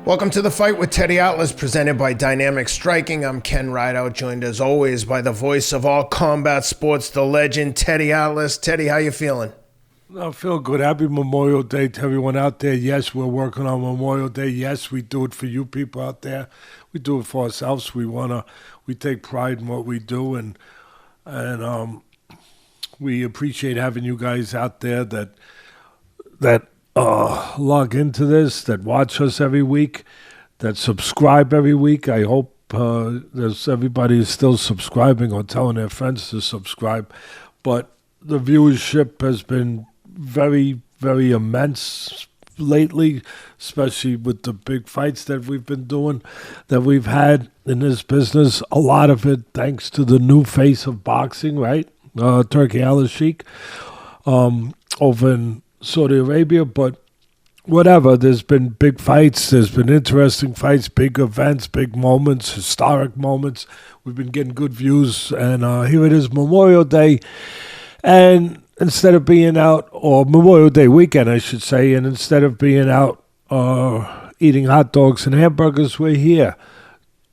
Welcome to The Fight with Teddy Atlas, presented by Dynamic Striking. I'm Ken Rideout, joined as always by the voice of all combat sports, the legend, Teddy Atlas. Teddy, how you feeling? I feel good. Happy Memorial Day to everyone out there. Yes, we're working on Memorial Day. Yes, we do it for you people out there. We do it for ourselves. We take pride in what we do, and we appreciate having you guys out there that log into this, that watch us every week, that subscribe every week. I hope everybody is still subscribing or telling their friends to subscribe. But the viewership has been very, very immense lately, especially with the big fights that we've been doing, that we've had in this business. A lot of it thanks to the new face of boxing, right? Turkey Al-Sheikh over in Saudi Arabia, but whatever, there's been big fights, there's been interesting fights, big events, big moments, historic moments. We've been getting good views, and here it is, Memorial Day, and instead of being out, or Memorial Day weekend, I should say, and instead of being out eating hot dogs and hamburgers, we're here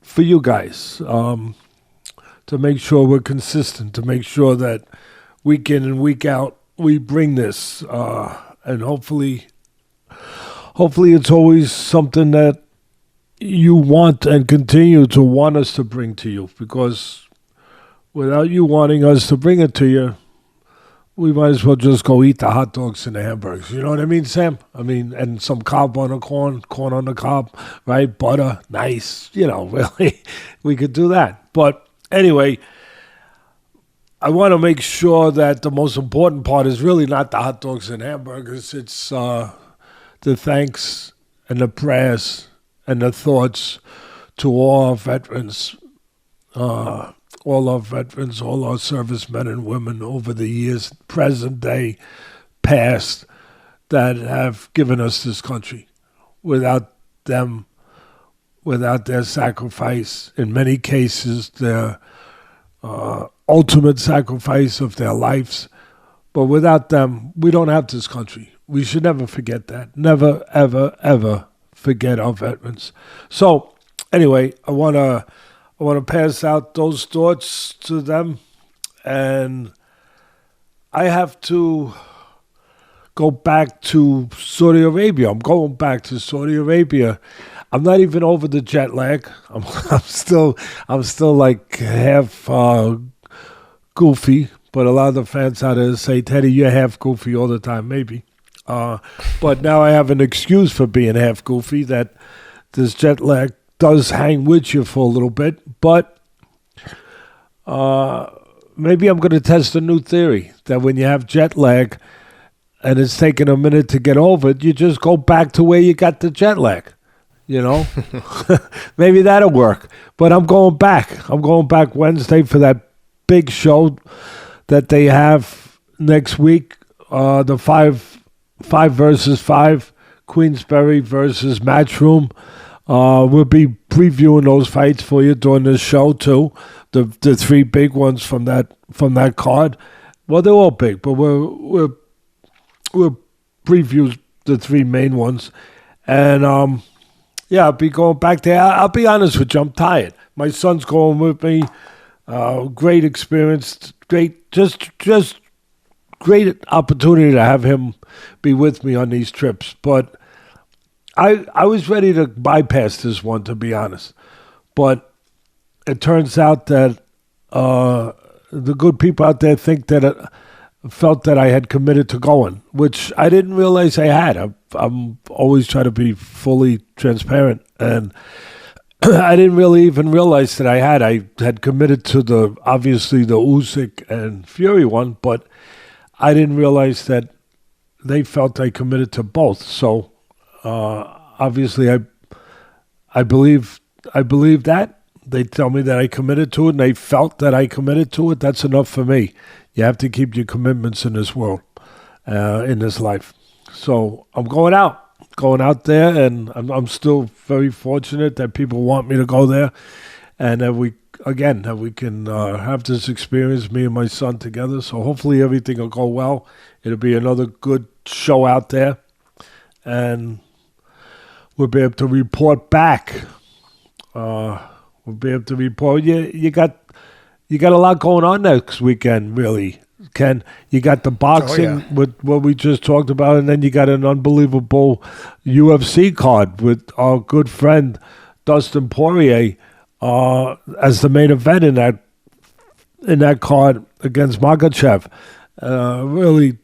for you guys to make sure we're consistent, to make sure that week in and week out we bring this, and hopefully it's always something that you want and continue to want us to bring to you, because without you wanting us to bring it to you, we might as well just go eat the hot dogs and the hamburgers. You know what I mean, Sam? I mean, and some cob on the corn on the cob, right? Butter, nice. You know, really, we could do that. But anyway, I want to make sure that the most important part is really not the hot dogs and hamburgers. It's the thanks and the prayers and the thoughts to all our veterans, all our servicemen and women over the years, present day, past, that have given us this country. Without them, without their sacrifice, in many cases, their ultimate sacrifice of their lives. But without them, we don't have this country. We should never forget that. Never, ever, ever forget our veterans. So, anyway, I want to pass out those thoughts to them, and I have to go back to Saudi Arabia. I'm going back to Saudi Arabia. I'm not even over the jet lag. I'm still like half goofy, but a lot of the fans out there say, Teddy, you're half goofy all the time, maybe. But now I have an excuse for being half goofy, that this jet lag does hang with you for a little bit. But maybe I'm going to test a new theory, that when you have jet lag and it's taking a minute to get over it, you just go back to where you got the jet lag. You know, maybe that'll work. But I'm going back. I'm going back Wednesday for that big show that they have next week. The five versus five, Queensberry versus Matchroom. We'll be previewing those fights for you during this show too. The three big ones from that card. Well, they're all big, but we'll preview the three main ones. And yeah, I'll be going back there. I'll be honest with you, I'm tired. My son's going with me. Great experience. Just great opportunity to have him be with me on these trips. But I was ready to bypass this one, to be honest. But it turns out that the good people out there think that felt that I had committed to going, which I didn't realize I had. I'm always trying to be fully transparent, and I didn't really even realize that I had. I had committed to obviously the Usyk and Fury one, but I didn't realize that they felt I committed to both. So obviously I believe that. They tell me that I committed to it, and they felt that I committed to it. That's enough for me. You have to keep your commitments in this world, in this life. So I'm going out there, and I'm still very fortunate that people want me to go there, and that we can have this experience, me and my son together. So hopefully everything will go well. It'll be another good show out there, and we'll be able to report back. We'll be able to report. You got a lot going on next weekend, really, Ken. You got the boxing with what we just talked about, and then you got an unbelievable UFC card with our good friend Dustin Poirier as the main event in that card against Makhachev. Really,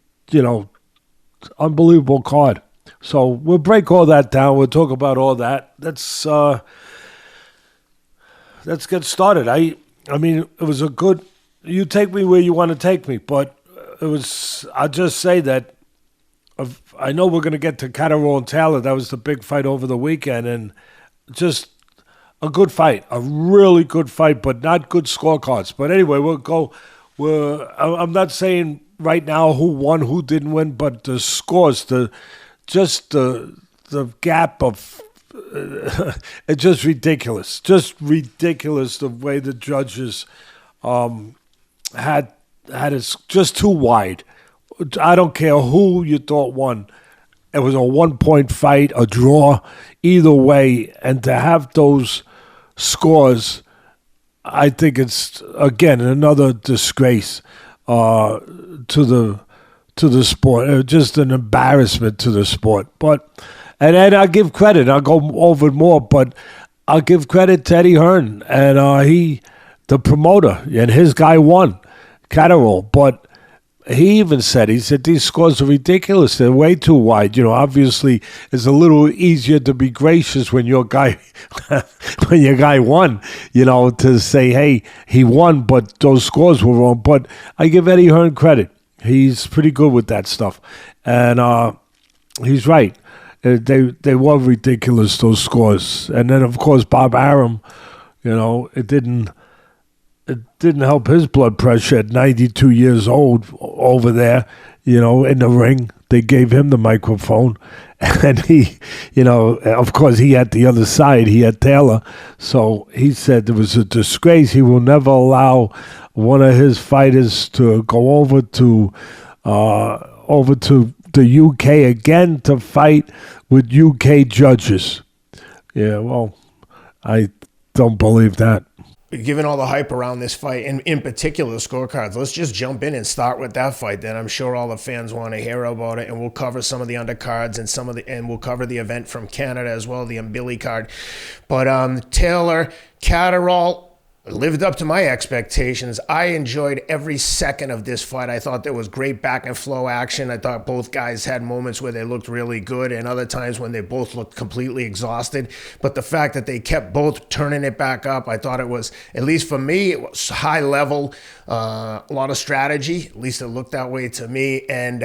unbelievable card. So we'll break all that down. We'll talk about all that. Let's get started. I mean, it was a good. You take me where you want to take me, but it was. I'll just say that. I know we're going to get to Catterall and Taylor. That was the big fight over the weekend, and just a good fight, a really good fight, but not good scorecards. But anyway, we'll go. I'm not saying right now who won, who didn't win, but the scores, the gap of it's just ridiculous. Just ridiculous the way the judges had it just too wide. I don't care who you thought won. It was a 1-point fight, a draw, either way, and to have those scores, I think it's again another disgrace to the sport. Just an embarrassment to the sport. And I give credit. I'll go over it more, but I'll give credit to Eddie Hearn and the promoter, and his guy won, Catterall. But he said these scores are ridiculous. They're way too wide. Obviously, it's a little easier to be gracious when your guy won. To say, hey, he won, but those scores were wrong. But I give Eddie Hearn credit. He's pretty good with that stuff, and he's right. They were ridiculous, those scores. And then, of course, Bob Arum, it didn't help his blood pressure at 92 years old over there, in the ring. They gave him the microphone. And he, of course, he had the other side. He had Taylor. So he said it was a disgrace. He will never allow one of his fighters to go over to the UK again to fight with UK judges. Yeah, well, I don't believe that. Given all the hype around this fight, and in particular the scorecards, let's just jump in and start with that fight. Then I'm sure all the fans want to hear about it, and we'll cover some of the undercards and we'll cover the event from Canada as well, the Mbilli card. But Taylor, Catterall lived up to my expectations. I enjoyed every second of this fight. I thought there was great back and flow action. I thought both guys had moments where they looked really good and other times when they both looked completely exhausted. But the fact that they kept both turning it back up, I thought it was, at least for me, it was high level, a lot of strategy. At least it looked that way to me. And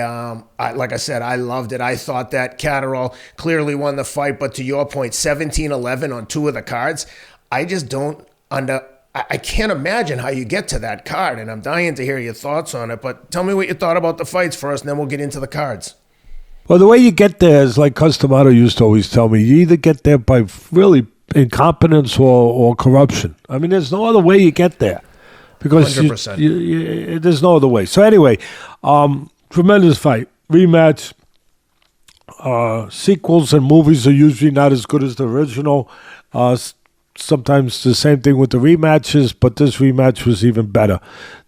like I said, I loved it. I thought that Catterall clearly won the fight. But to your point, 17-11 on two of the cards, I just don't I can't imagine how you get to that card, and I'm dying to hear your thoughts on it. But tell me what you thought about the fights first, and then we'll get into the cards. Well, the way you get there is like Customato used to always tell me. You either get there by really incompetence or corruption. I mean, there's no other way you get there. Because 100%. There's no other way. So anyway, tremendous fight. Rematch. Sequels and movies are usually not as good as the original. Sometimes the same thing with the rematches, but this rematch was even better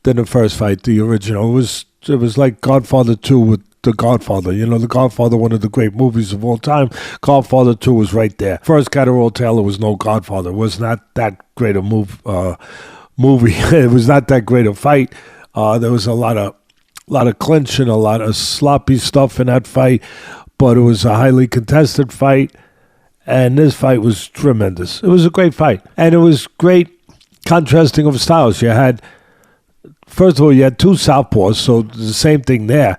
than the first fight, the original. It was like Godfather 2 with The Godfather. The Godfather, one of the great movies of all time. Godfather 2 was right there. First, Catterall Taylor was no Godfather. It was not that great a movie. It was not that great a fight. There was a lot of clinching, a lot of sloppy stuff in that fight, but it was a highly contested fight. And this fight was tremendous. It was a great fight. And it was great contrasting of styles. First of all, you had two southpaws, so the same thing there.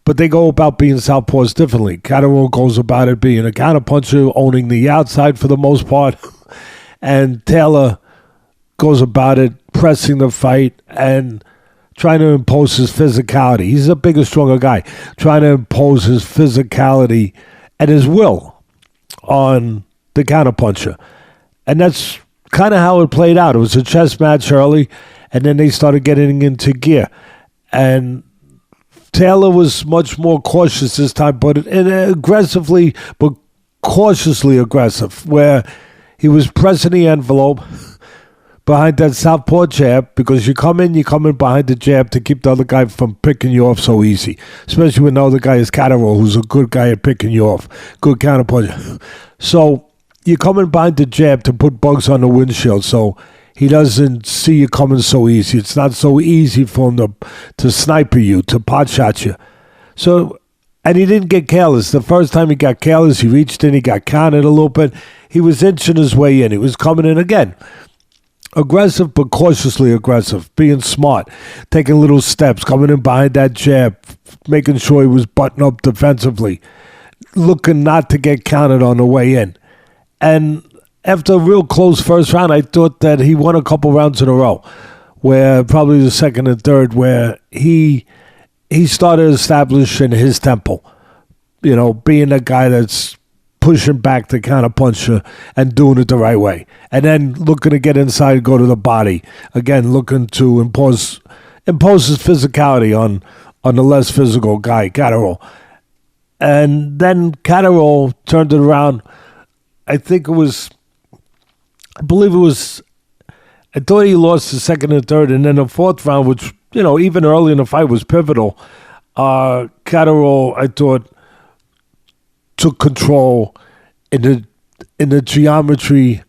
But they go about being southpaws differently. Catterall goes about it being a counterpuncher, owning the outside for the most part. And Taylor goes about it pressing the fight and trying to impose his physicality. He's a bigger, stronger guy. Trying to impose his physicality and his will on the counterpuncher. And that's kind of how it played out. It was a chess match early, and then they started getting into gear. And Taylor was much more cautious this time, but aggressively, but cautiously aggressive, where he was pressing the envelope behind that southpaw jab, because you come in behind the jab to keep the other guy from picking you off so easy, especially when the other guy is Catterall, who's a good guy at picking you off, good counterpuncher. So you come in behind the jab to put bugs on the windshield, so he doesn't see you coming so easy. It's not so easy for him to sniper you, to pot shot you. So, and he didn't get careless. The first time he got careless, he reached in, he got counted a little bit. He was inching his way in. He was coming in again. Aggressive, but cautiously aggressive, being smart, taking little steps, coming in behind that jab, making sure he was buttoned up defensively, looking not to get counted on the way in. And after a real close first round, I thought that he won a couple rounds in a row, where probably the second and third, where he started establishing his tempo, being a guy that's pushing back the counterpuncher and doing it the right way. And then looking to get inside and go to the body. Again, looking to impose his physicality on the less physical guy, Catterall. And then Catterall turned it around. I thought he lost the second and third, and then the fourth round, which, even early in the fight was pivotal. Catterall, I thought, took control in the geometry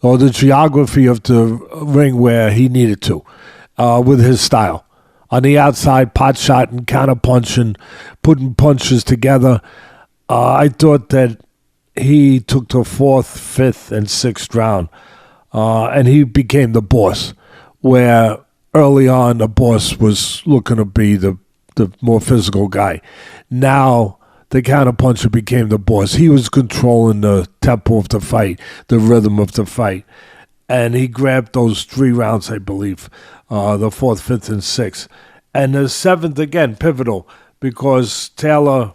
or the geography of the ring where he needed to, with his style. On the outside, pot shotting, counter punching, putting punches together. I thought that he took the fourth, fifth, and sixth round, and he became the boss, where early on the boss was looking to be the more physical guy. Now the counterpuncher became the boss. He was controlling the tempo of the fight, the rhythm of the fight. And he grabbed those 3 rounds, I believe, the fourth, fifth, and sixth. And the seventh, again, pivotal, because Taylor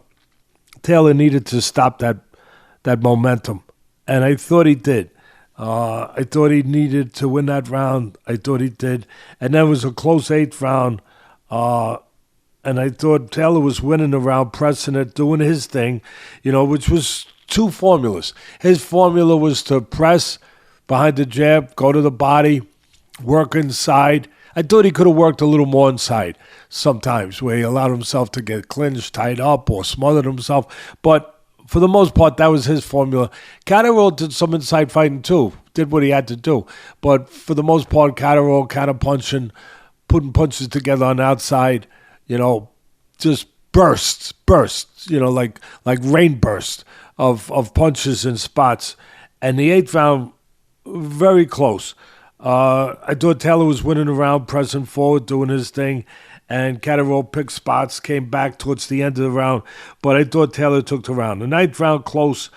needed to stop that momentum. And I thought he did. I thought he needed to win that round. I thought he did. And then it was a close 8th round. And I thought Taylor was winning the round, pressing it, doing his thing, which was 2 formulas. His formula was to press behind the jab, go to the body, work inside. I thought he could have worked a little more inside sometimes, where he allowed himself to get clinched, tied up, or smothered himself. But for the most part, that was his formula. Catterall did some inside fighting too, did what he had to do. But for the most part, Catterall counter-punching, putting punches together on the outside, just bursts, like rain bursts of punches and spots. And the 8th round, very close. I thought Taylor was winning the round, pressing forward, doing his thing. And Catterall picked spots, came back towards the end of the round. But I thought Taylor took the round. The 9th round, close,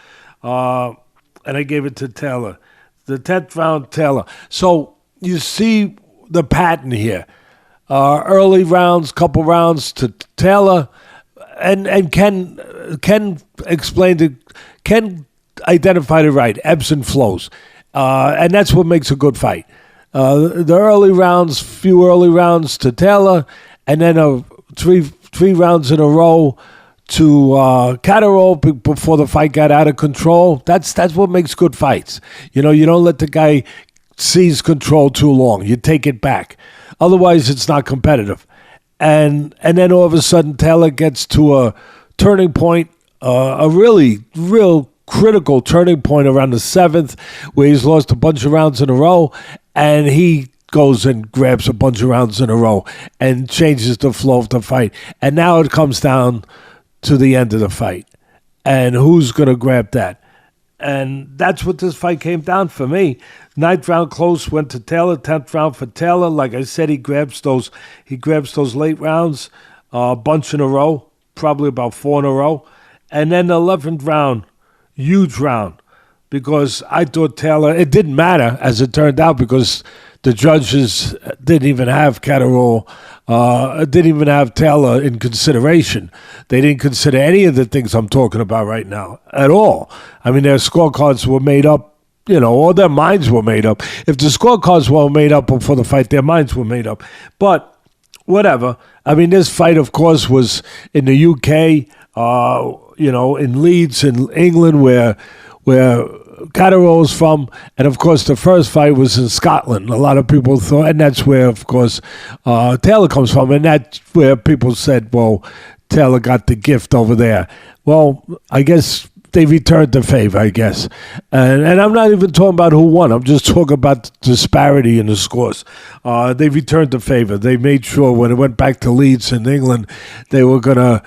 and I gave it to Taylor. The 10th round, Taylor. So you see the pattern here. Early rounds, couple rounds to Taylor, and Ken explained it. Ken identified it right, ebbs and flows, and that's what makes a good fight. The early rounds, few early rounds to Taylor, and then three rounds in a row to Catterall before the fight got out of control. That's what makes good fights. You don't let the guy seize control too long. You take it back. Otherwise, it's not competitive. And then all of a sudden, Taylor gets to a turning point, a really, real critical turning point around the 7th, where he's lost a bunch of rounds in a row, and he goes and grabs a bunch of rounds in a row and changes the flow of the fight. And now it comes down to the end of the fight. And who's going to grab that? And that's what this fight came down for me. 9th round close went to Taylor. 10th round for Taylor. Like I said, he grabs those late rounds, a bunch in a row, probably about 4 in a row. And then the 11th round, huge round, because I thought Taylor, it didn't matter as it turned out, because the judges didn't even have Catterall, didn't even have Taylor in consideration. They didn't consider any of the things I'm talking about right now at all. I mean, their scorecards were made up, or their minds were made up. If the scorecards were made up before the fight, their minds were made up. But whatever. I mean, this fight, of course, was in the UK. in Leeds in England where Catterall's from, and of course the first fight was in Scotland. A lot of people thought, and that's where, of course, Taylor comes from, and that's where people said, well, Taylor got the gift over there. Well, I guess they returned the favor, I guess. And I'm not even talking about who won. I'm just talking about the disparity in the scores. They returned the favor. They made sure when it went back to Leeds in England, they were going to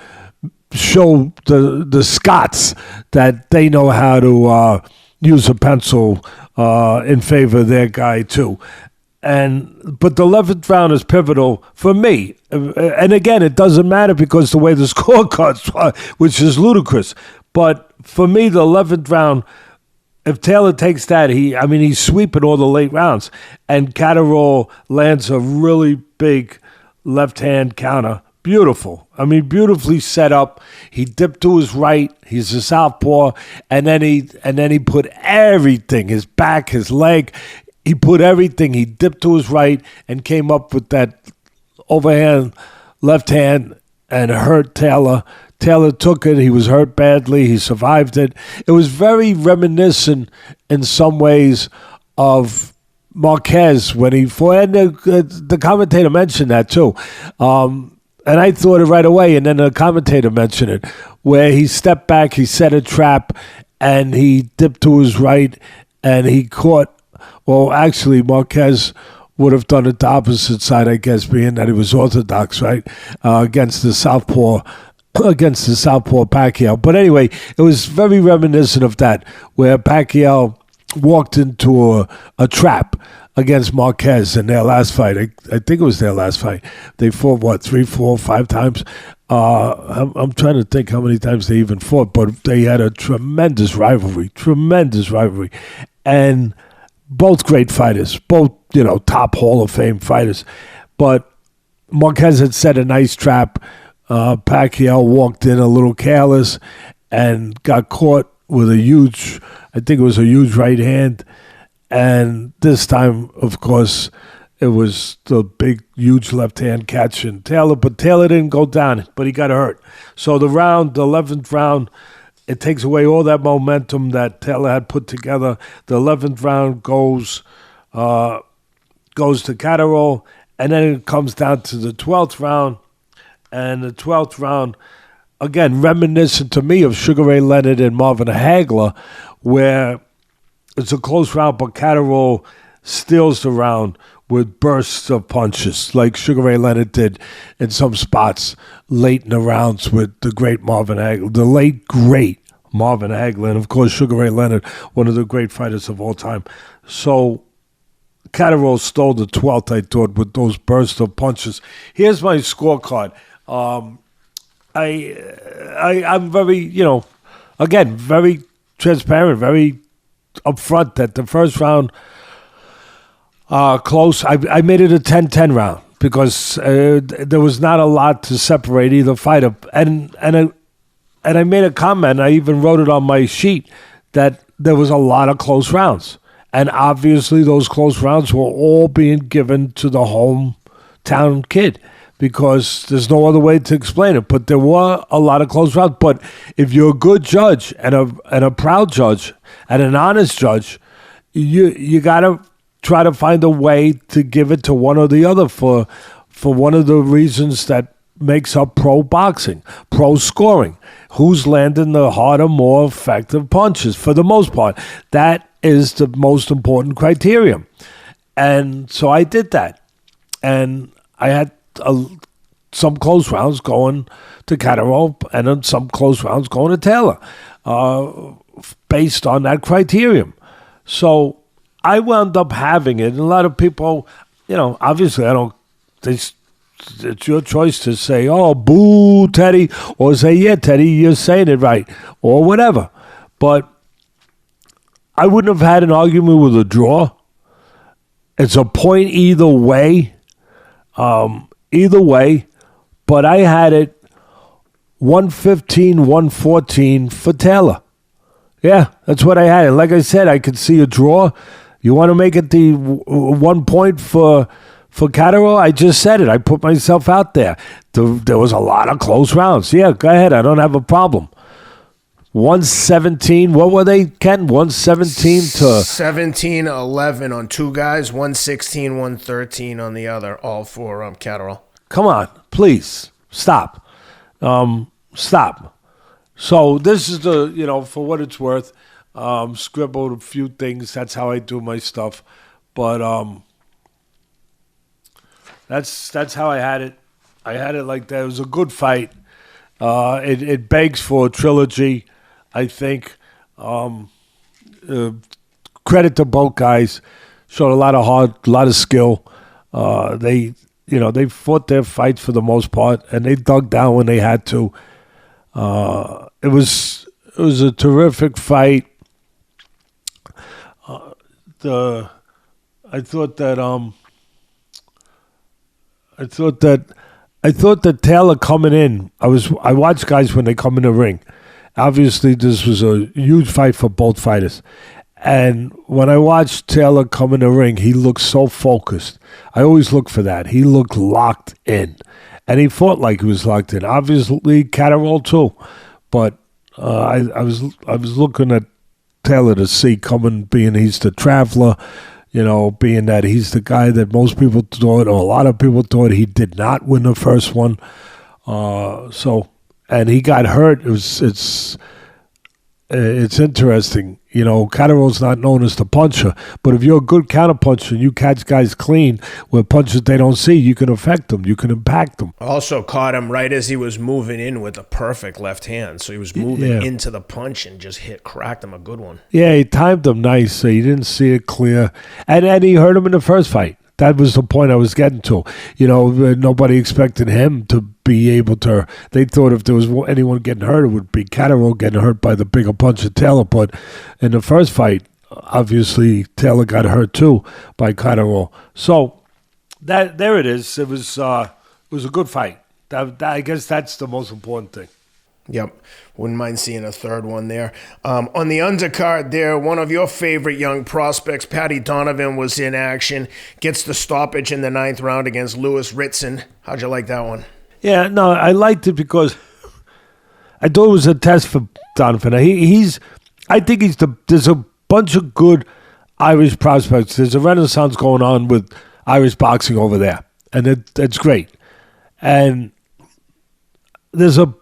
show the Scots that they know how to use a pencil in favor of their guy too. But the 11th round is pivotal for me. And again, it doesn't matter because the way the scorecards are, which is ludicrous. But for me, the 11th round, if Taylor takes that, he's sweeping all the late rounds. And Catterall lands a really big left-hand counter. Beautiful. Beautifully set up. He dipped to his right. He's a southpaw, and then he put everything, his back, his leg. He put everything. He dipped to his right and came up with that overhand left hand and hurt Taylor. Taylor took it. He was hurt badly. He survived it. It was very reminiscent in some ways of Marquez when he fought. And the commentator mentioned that too. And I thought it right away, and then the commentator mentioned it, where he stepped back, he set a trap, and he dipped to his right, and he caught. Well, actually, Marquez would have done it the opposite side, I guess, being that he was orthodox, right, against the southpaw Pacquiao. But anyway, it was very reminiscent of that, where Pacquiao walked into a trap against Marquez in their last fight. I think it was their last fight. They fought, 3, 4, 5 times? I'm trying to think how many times they even fought, but they had a tremendous rivalry. And both great fighters, both, top Hall of Fame fighters. But Marquez had set a nice trap. Pacquiao walked in a little careless and got caught with a huge right hand. And this time, of course, it was the big, huge left-hand catch in Taylor. But Taylor didn't go down, but he got hurt. So the 11th round, it takes away all that momentum that Taylor had put together. The 11th round goes to Catterall, and then it comes down to the 12th round. And the 12th round, again, reminiscent to me of Sugar Ray Leonard and Marvin Hagler, where it's a close round, but Catterall steals the round with bursts of punches, like Sugar Ray Leonard did in some spots late in the rounds with the great Marvin Hagler, the late, great Marvin Hagler, and of course Sugar Ray Leonard, one of the great fighters of all time. So Catterall stole the 12th, I thought, with those bursts of punches. Here's my scorecard. I'm very, again, very transparent, very upfront that the first round close. I made it a 10-10 round because there was not a lot to separate either fighter. And I made a comment, I even wrote it on my sheet, that there was a lot of close rounds. And obviously those close rounds were all being given to the hometown kid, because there's no other way to explain it. But there were a lot of close rounds. But if you're a good judge and a proud judge and an honest judge, you got to try to find a way to give it to one or the other for one of the reasons that makes up pro boxing, pro scoring. Who's landing the harder, more effective punches for the most part? That is the most important criterion. And so I did that. And I had some close rounds going to Catterall and then some close rounds going to Taylor based on that criterion. So I wound up having it. And a lot of people, obviously it's your choice to say, oh, boo, Teddy, or say, yeah, Teddy, you're saying it right, or whatever. But I wouldn't have had an argument with a draw. It's a point either way. But I had it 115, 114 for Taylor. Yeah, that's what I had. And like I said, I could see a draw. You want to make it the 1 point for Catterall? I just said it. I put myself out there. There was a lot of close rounds. Yeah, go ahead. I don't have a problem. 117. What were they, Ken? 117 to 17-11 on two guys, 116, 113 on the other, all for Catterall. Come on, please stop. Stop. So this is the, for what it's worth, scribbled a few things. That's how I do my stuff. But that's how I had it. I had it like that. It was a good fight. It begs for a trilogy, I think. Credit to both guys. Showed a lot of heart, a lot of skill. They fought their fights for the most part, and they dug down when they had to. It was a terrific fight. I thought that Taylor coming in. I watch guys when they come in the ring. Obviously, this was a huge fight for both fighters. And when I watched Taylor come in the ring, he looked so focused. I always look for that. He looked locked in. And he fought like he was locked in. Obviously, Catterall too. But I was looking at Taylor to see coming, being he's the traveler, being that he's the guy that most people thought, or a lot of people thought he did not win the first one. And he got hurt. It's interesting. Catterall's not known as the puncher, but if you're a good counterpuncher and you catch guys clean with punches they don't see, you can affect them. You can impact them. Also caught him right as he was moving in with a perfect left hand. So he was moving into the punch and just cracked him a good one. Yeah, he timed him nice, so you didn't see it clear. And he hurt him in the first fight. That was the point I was getting to. Nobody expected him to be able to. They thought if there was anyone getting hurt, it would be Catterall getting hurt by the bigger punch of Taylor. But in the first fight, obviously Taylor got hurt too by Catterall. So there it is. It was a good fight. I guess that's the most important thing. Yep. Wouldn't mind seeing a third one there. On the undercard there, one of your favorite young prospects, Paddy Donovan, was in action. Gets the stoppage in the 9th round against Ritson. How'd you like that one? Yeah, no, I liked it because I thought it was a test for Donovan. I think there's a bunch of good Irish prospects. There's a renaissance going on with Irish boxing over there, and it's great. And there's a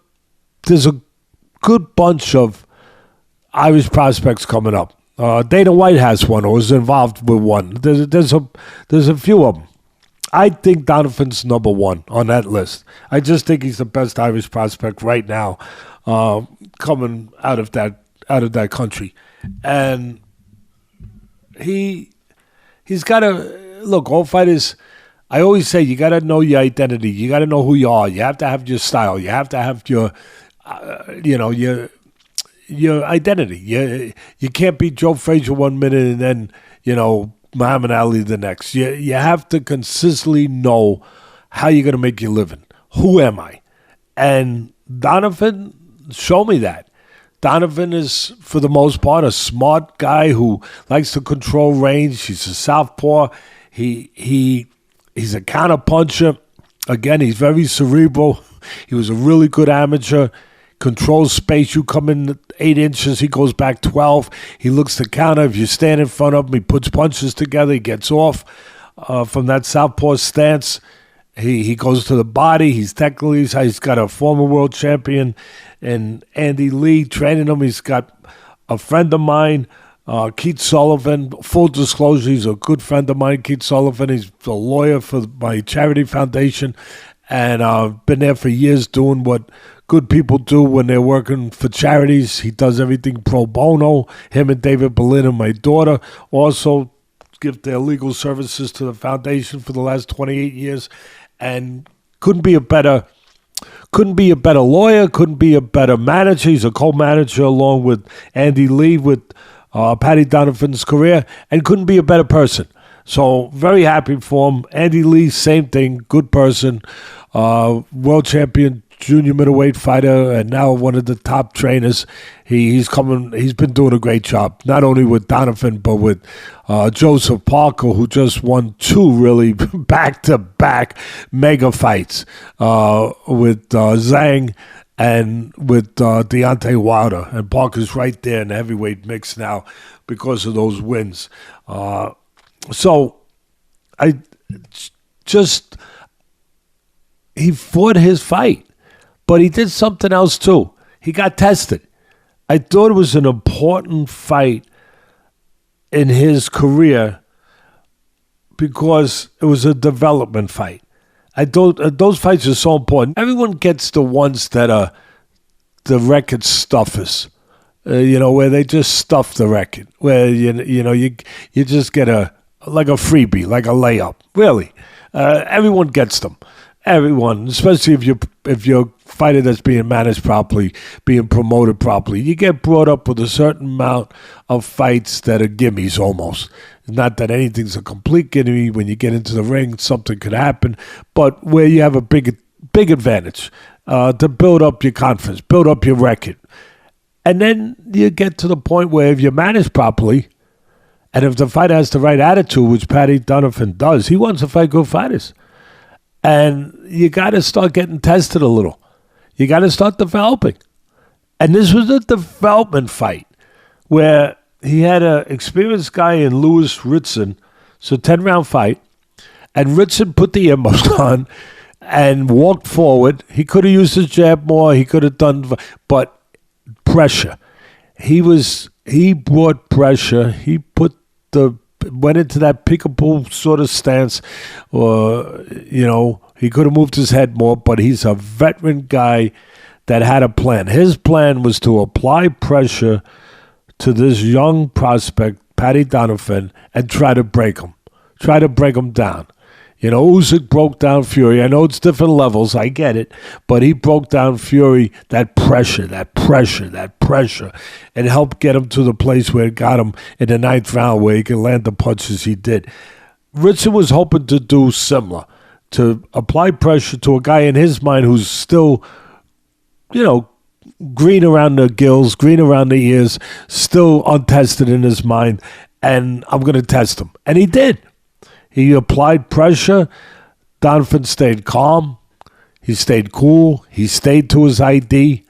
good bunch of Irish prospects coming up. Dana White has one, or is involved with one. There's a few of them. I think Donovan's number one on that list. I just think he's the best Irish prospect right now, coming out of that country, and he's got to look. All fighters, I always say, you got to know your identity. You got to know who you are. You have to have your style. You have to have your identity. You can't be Joe Frazier 1 minute and then Muhammad Ali the next. You have to consistently know how you're going to make your living. Who am I? And Donovan showed me that. Donovan is, for the most part, a smart guy who likes to control range. He's a southpaw. He's a counterpuncher. Again, he's very cerebral. He was a really good amateur. Controls space. You come in 8 inches, he goes back 12. He looks to counter. If you stand in front of him, he puts punches together. He gets off from that southpaw stance. He goes to the body. He's got a former world champion and Andy Lee training him. He's got a friend of mine, Keith Sullivan. Full disclosure, he's a good friend of mine, Keith Sullivan. He's a lawyer for my charity foundation, and I've been there for years doing what good people do when they're working for charities. He does everything pro bono. Him and David Berlin and my daughter also give their legal services to the foundation for the last 28 years, and couldn't be a better lawyer, couldn't be a better manager. He's a co-manager along with Andy Lee with Paddy Donovan's career, and couldn't be a better person. So very happy for him. Andy Lee, same thing, good person, world champion junior middleweight fighter, and now one of the top trainers. He's been doing a great job, not only with Donovan, but with Joseph Parker, who just won 2 really back-to-back mega fights with Zhang and with Deontay Wilder. And Parker's right there in the heavyweight mix now because of those wins. So I just, he fought his fight, but he did something else too. He got tested. I thought it was an important fight in his career because it was a development fight. I thought those fights are so important. Everyone gets the ones that are the record stuffers, where they just stuff the record, where you just get a freebie, like a layup. Really, everyone gets them. Everyone, especially if you're a fighter that's being managed properly, being promoted properly, you get brought up with a certain amount of fights that are gimmies almost. Not that anything's a complete gimme. When you get into the ring, something could happen, but where you have a big advantage to build up your confidence, build up your record. And then you get to the point where if you're managed properly, and if the fighter has the right attitude, which Paddy Donovan does, he wants to fight good fighters. And you got to start getting tested a little. You got to start developing. And this was a development fight where he had an experienced guy in Louis Ritson. It's a 10-round fight. And Ritson put the earmuffs on and walked forward. He could have used his jab more. He could have done, but pressure. He brought pressure. He went into that peekaboo sort of stance, or he could have moved his head more, but he's a veteran guy that had a plan. His plan was to apply pressure to this young prospect, Paddy Donovan, and try to break him down. Usyk broke down Fury. I know it's different levels, I get it, but he broke down Fury, that pressure, and helped get him to the place where it got him in the 9th round where he could land the punches he did. Ritson was hoping to do similar, to apply pressure to a guy in his mind who's still, green around the gills, green around the ears, still untested in his mind, and I'm going to test him. And he did. He applied pressure. Donovan stayed calm. He stayed cool. He stayed to his identity.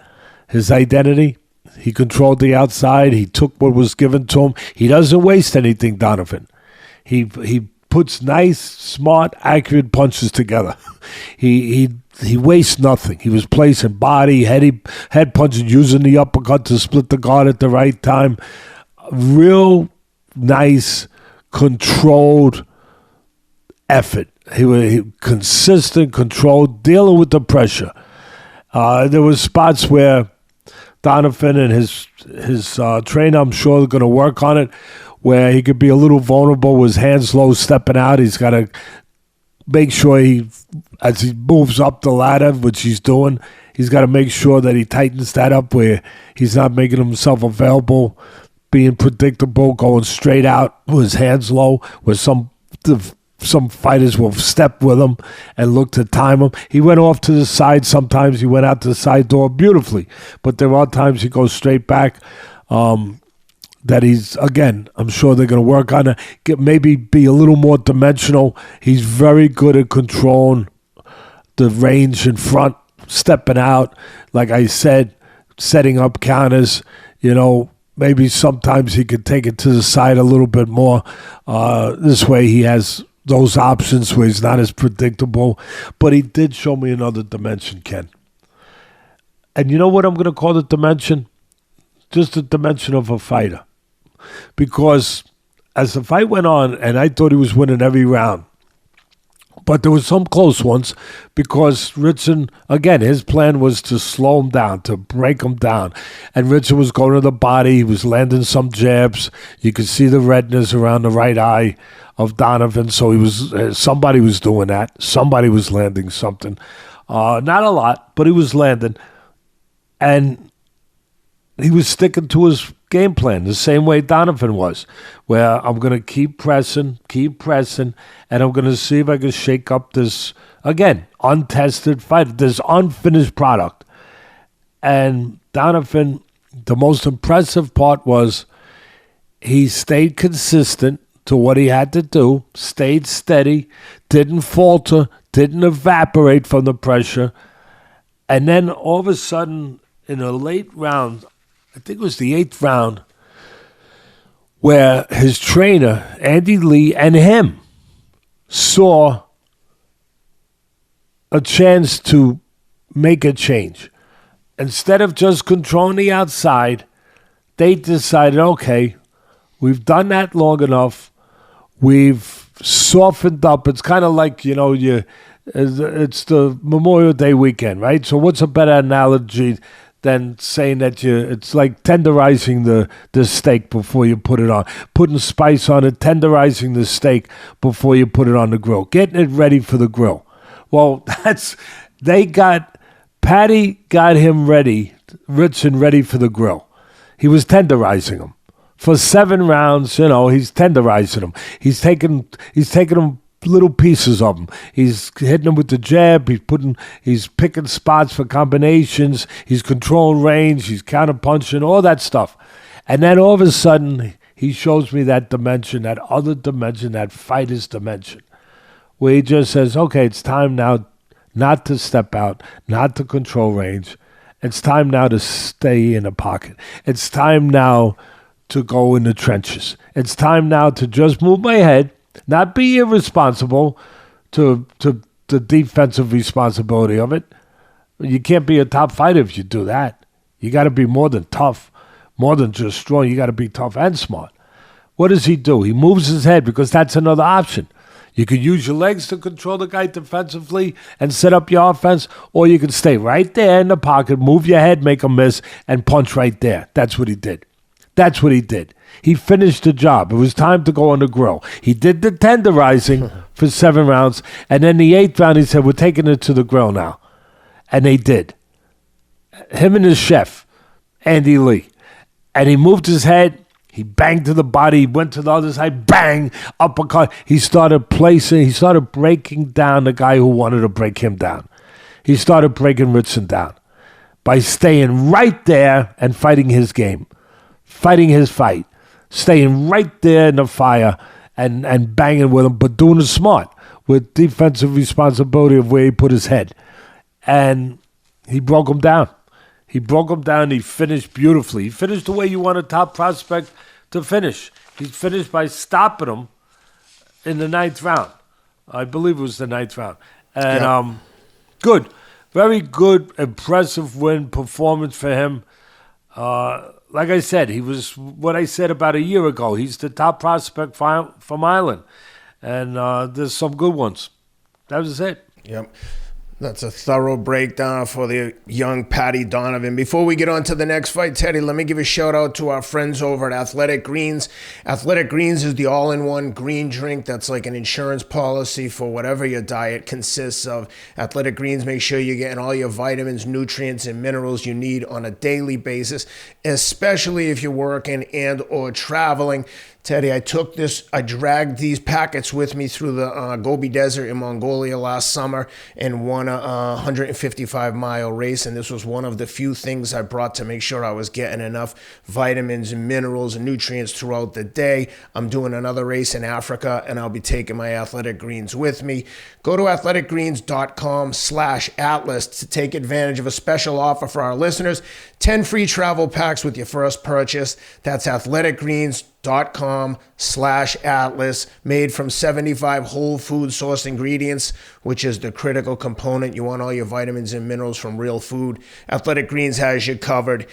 He controlled the outside. He took what was given to him. He doesn't waste anything, Donovan. He puts nice, smart, accurate punches together. He wastes nothing. He was placing body, head punches, using the uppercut to split the guard at the right time. Real nice, controlled effort. He was consistent, controlled, dealing with the pressure. There was spots where Donovan and his trainer, I'm sure, are going to work on it, where he could be a little vulnerable with his hands low, stepping out. He's got to make sure as he moves up the ladder, which he's doing, he's got to make sure that he tightens that up where he's not making himself available, being predictable, going straight out with his hands low, where some fighters will step with him and look to time him. He went off to the side sometimes. He went out to the side door beautifully. But there are times he goes straight back. That he's, again, I'm sure they're going to work on it. Maybe be a little more dimensional. He's very good at controlling the range in front, stepping out. Like I said, setting up counters. Maybe sometimes he could take it to the side a little bit more. This way he has those options where he's not as predictable. But he did show me another dimension, Ken. And you know what I'm going to call the dimension? Just the dimension of a fighter. Because as the fight went on, and I thought he was winning every round, but there were some close ones because Ritson, again, his plan was to slow him down, to break him down. And Ritson was going to the body. He was landing some jabs. You could see the redness around the right eye of Donovan. So he was somebody was doing that. Somebody was landing something. Not a lot, but he was landing. And he was sticking to his game plan the same way Donovan was, where I'm going to keep pressing, and I'm going to see if I can shake up this, again, untested fight, this unfinished product. And Donovan, the most impressive part was he stayed consistent to what he had to do, stayed steady, didn't falter, didn't evaporate from the pressure, And then all of a sudden, in a late round, I think it was the 8th round, where his trainer, Andy Lee, and him saw a chance to make a change. Instead of just controlling the outside, they decided, okay, we've done that long enough. We've softened up. It's kind of like, it's the Memorial Day weekend, right? So what's a better analogy than saying that it's like tenderizing the steak before you put it on, putting spice on it, tenderizing the steak before you put it on the grill, getting it ready for the grill. Well, Paddy got him ready, Ritson ready for the grill. He was tenderizing him. For 7 rounds, he's tenderizing him. He's taking them little pieces of them. He's hitting them with the jab. He's picking spots for combinations. He's controlling range. He's counter-punching, all that stuff. And then all of a sudden, he shows me that dimension, that other dimension, that fighter's dimension, where he just says, okay, it's time now not to step out, not to control range. It's time now to stay in the pocket. It's time now to go in the trenches. It's time now to just move my head, not be irresponsible to the defensive responsibility of it. You can't be a top fighter if you do that. You got to be more than tough, more than just strong. You got to be tough and smart. What does he do? He moves his head because that's another option. You could use your legs to control the guy defensively and set up your offense, or you could stay right there in the pocket, move your head, make a miss, and punch right there. That's what he did. That's what he did. He finished the job. It was time to go on the grill. He did the tenderizing for 7 rounds, and then the 8th round he said, we're taking it to the grill now. And they did. Him and his chef, Andy Lee. And he moved his head. He banged to the body. He went to the other side. Bang! Uppercut. He started breaking down the guy who wanted to break him down. He started breaking Ritson down by staying right there and fighting his game. Fighting his fight. Staying right there in the fire and banging with him, but doing it smart with defensive responsibility of where he put his head. And he broke him down. He broke him down. He finished beautifully. He finished the way you want a top prospect to finish. He finished by stopping him in the 9th round. I believe it was the 9th round. And good. Very good, impressive win performance for him. Like I said, he was what I said about a year ago. He's the top prospect from Ireland. And there's some good ones. That was it. Yep. That's a thorough breakdown for the young Paddy Donovan. Before we get on to the next fight, Teddy, let me give a shout out to our friends over at Athletic Greens. Athletic Greens is the all-in-one green drink that's like an insurance policy for whatever your diet consists of. Athletic Greens make sure you're getting all your vitamins, nutrients, and minerals you need on a daily basis, especially if you're working and or traveling. Teddy, I dragged these packets with me through the Gobi Desert in Mongolia last summer and won a 155-mile race, and this was one of the few things I brought to make sure I was getting enough vitamins and minerals and nutrients throughout the day. I'm doing another race in Africa, and I'll be taking my Athletic Greens with me. Go to athleticgreens.com/Atlas to take advantage of a special offer for our listeners. 10 free travel packs with your first purchase. That's athleticgreens.com/Atlas, made from 75 whole food sourced ingredients, which is the critical component. You want all your vitamins and minerals from real food. Athletic Greens has you covered.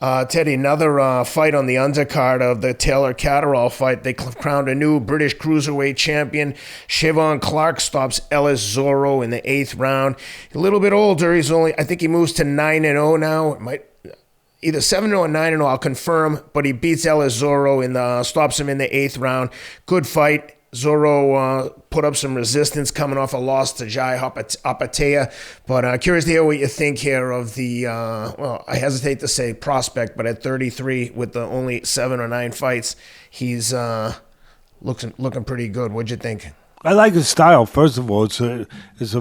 Teddy, another fight on the undercard of the Taylor Catterall fight. They crowned a new British cruiserweight champion. Clarke stops Ellis Zorro in the 8th round. A little bit older. I think he moves to 9-0 now. It might either 7-0 or 9-0, I'll confirm, but he beats Ellis Zorro and stops him in the 8th round. Good fight. Zorro put up some resistance coming off a loss to Jai Apatea, but curious to hear what you think here of the, I hesitate to say prospect, but at 33 with the only 7 or 9 fights, he's looking pretty good. What'd you think? I like his style. First of all, it's a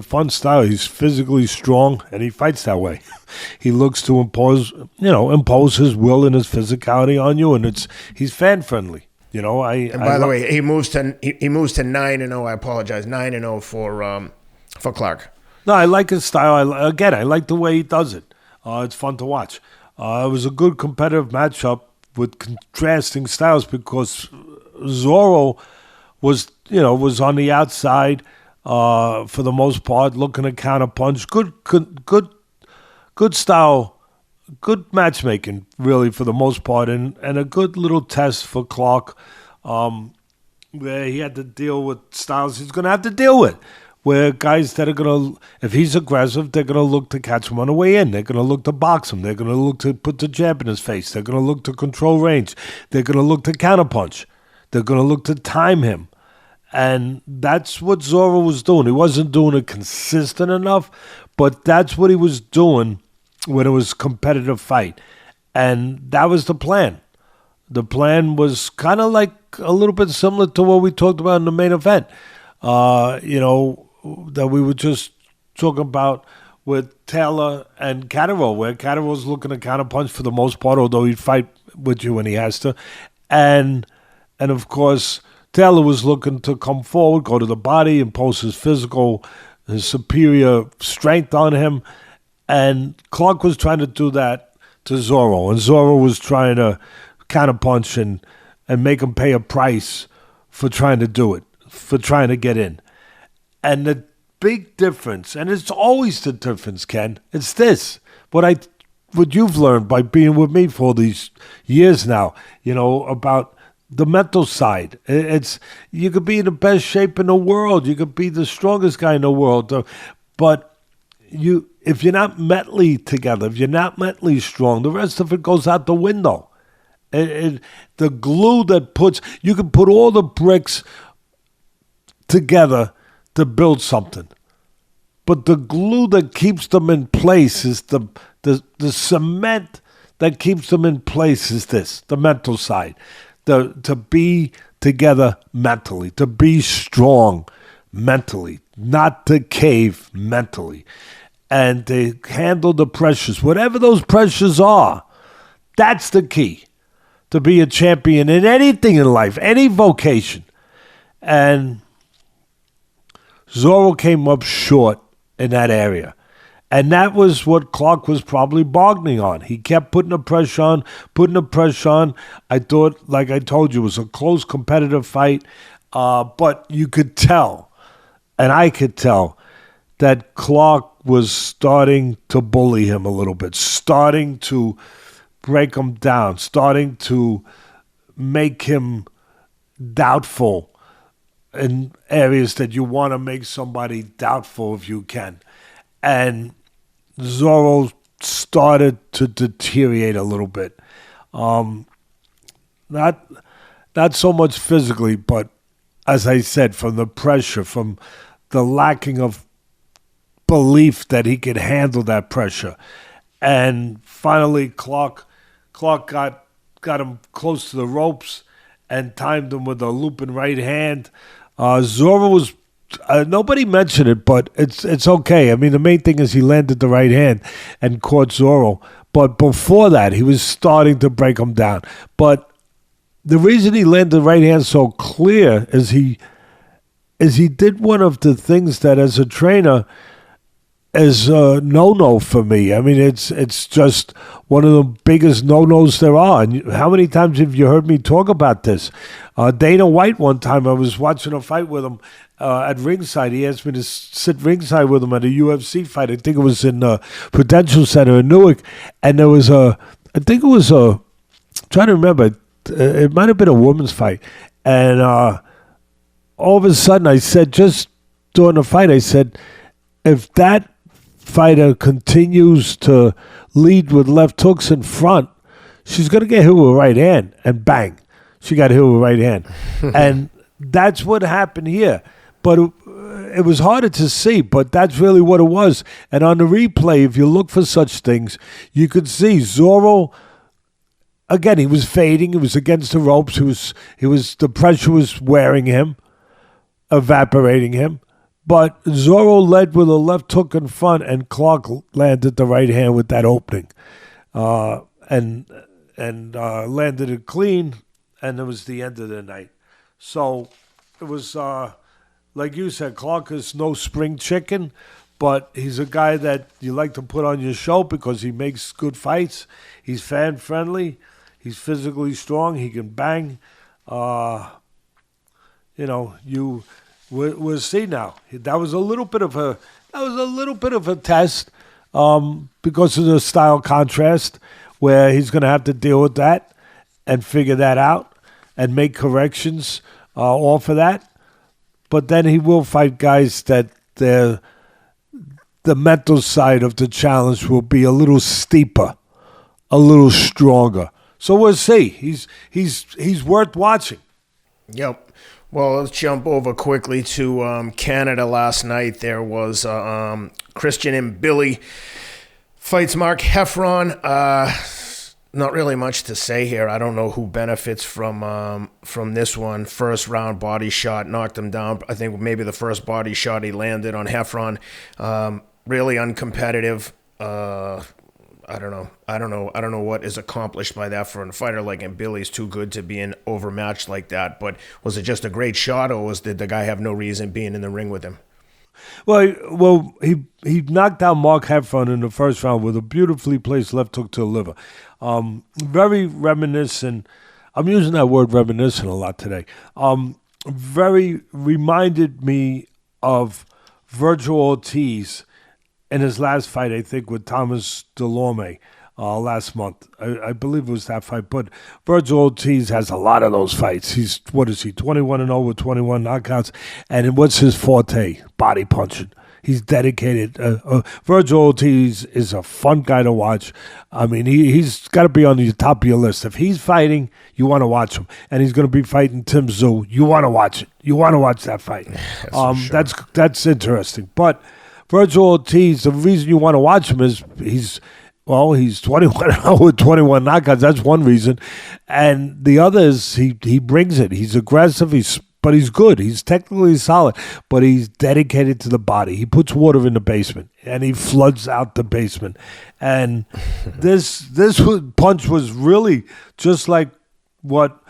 fun style. He's physically strong, and he fights that way. He looks to impose his will and his physicality on you, and he's fan friendly. By the way, he moves to 9-0. I apologize, 9-0 for Clarke. No, I like his style. I like the way he does it. It's fun to watch. It was a good competitive matchup with contrasting styles because Zorro was on the outside for the most part, looking to counterpunch. Good style, good matchmaking, really, for the most part, and a good little test for Clarke, where he had to deal with styles he's going to have to deal with. Where guys that are going to, if he's aggressive, they're going to look to catch him on the way in. They're going to look to box him. They're going to look to put the jab in his face. They're going to look to control range. They're going to look to counterpunch. They're going to look to time him. And that's what Zorro was doing. He wasn't doing it consistent enough, but that's what he was doing when it was a competitive fight. And that was the plan. The plan was kind of like a little bit similar to what we talked about in the main event. That we were just talking about with Taylor and Catterall, where Catterall's looking to counterpunch for the most part, although he'd fight with you when he has to. And of course, Taylor was looking to come forward, go to the body, impose his superior strength on him. And Clarke was trying to do that to Zorro. And Zorro was trying to counterpunch and make him pay a price for trying to do it, for trying to get in. And the big difference, and it's always the difference, Ken, it's this. What you've learned by being with me for all these years now, about the mental side. It's you could be in the best shape in the world. You could be the strongest guy in the world. But if you're not mentally together, if you're not mentally strong, the rest of it goes out the window. The glue that you can put all the bricks together to build something. But the glue that keeps them in place is the cement that keeps them in place is the mental side. To be together mentally, to be strong mentally, not to cave mentally, and to handle the pressures, whatever those pressures are. That's the key to be a champion in anything in life, any vocation. And Zorro came up short in that area. And that was what Clarke was probably bargaining on. He kept putting the pressure on. I thought, like I told you, it was a close competitive fight. But you could tell, and I could tell, that Clarke was starting to bully him a little bit, starting to break him down, starting to make him doubtful in areas that you want to make somebody doubtful if you can. And Zorro started to deteriorate a little bit. Not so much physically, but as I said, from the pressure, from the lacking of belief that he could handle that pressure. And finally, Clarke got him close to the ropes and timed him with a looping right hand. Zorro was, nobody mentioned it, but it's okay. I mean, the main thing is he landed the right hand and caught Zorro. But before that, he was starting to break him down. But the reason he landed the right hand so clear is he did one of the things that as a trainer is a no-no for me. I mean, it's just one of the biggest no-nos there are. And how many times have you heard me talk about this? Dana White, one time, I was watching a fight with him at ringside. He asked me to sit ringside with him at a UFC fight. I think it was in Prudential Center in Newark. And there was I'm trying to remember, it might have been a women's fight. And all of a sudden I said, just during the fight, I said, if that fighter continues to lead with left hooks in front, she's going to get hit with a right hand, and bang, she got hit with a right hand. And that's what happened here. But it was harder to see, but that's really what it was. And on the replay, if you look for such things, you could see Zorro, again, he was fading. He was against the ropes. The pressure was wearing him, evaporating him. But Zorro led with a left hook in front, and Clarke landed the right hand with that opening, and landed it clean, and it was the end of the night. So it was, like you said, Clarke is no spring chicken, but he's a guy that you like to put on your show because he makes good fights. He's fan-friendly. He's physically strong. He can bang. We'll see now. That was a little bit of a test because of the style contrast, where he's going to have to deal with that and figure that out and make corrections off of that. But then he will fight guys that the mental side of the challenge will be a little steeper, a little stronger. So we'll see. He's worth watching. Yep. Well, let's jump over quickly to Canada last night. There was Christian Mbilli fights Mark Heffron. Not really much to say here. I don't know who benefits from this one. First round body shot knocked him down. I think maybe the first body shot he landed on Heffron. Really uncompetitive. I don't know what is accomplished by that for a fighter like Mbilli's too good to be overmatched like that. But was it just a great shot, or did the guy have no reason being in the ring with him? Well, he knocked out Mark Heffron in the first round with a beautifully placed left hook to the liver. Very reminiscent. I'm using that word reminiscent a lot today. Very reminded me of Virgil Ortiz in his last fight, I think, with Thomas Delorme last month. I believe it was that fight. But Virgil Ortiz has a lot of those fights. He's, 21-0 with 21 knockouts. And what's his forte? Body punching. He's dedicated. Virgil Ortiz is a fun guy to watch. I mean, he's got to be on the top of your list. If he's fighting, you want to watch him. And he's going to be fighting Tim Tszyu. You want to watch it. You want to watch that fight. Sure. That's interesting. But Virgil Ortiz, the reason you want to watch him is he's 21 with 21 knockouts. That's one reason. And the other is he brings it. He's aggressive. But he's good. He's technically solid, but he's dedicated to the body. He puts water in the basement, and he floods out the basement. And this punch was really just like what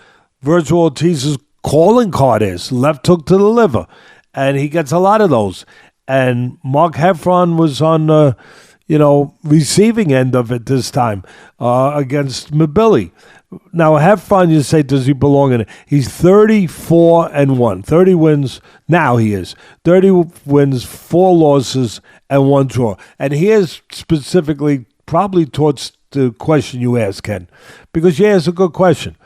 Virgil Ortiz's calling card is, left hook to the liver. And he gets a lot of those. And Mark Heffron was on the receiving end of it this time against Mbilli. Now, Heffron, you say, does he belong in it? He's 34-1. 30 wins. Now he is. 30 wins, 4 losses, and 1 draw. And here's specifically probably towards the question you asked, Ken, because you asked a good question.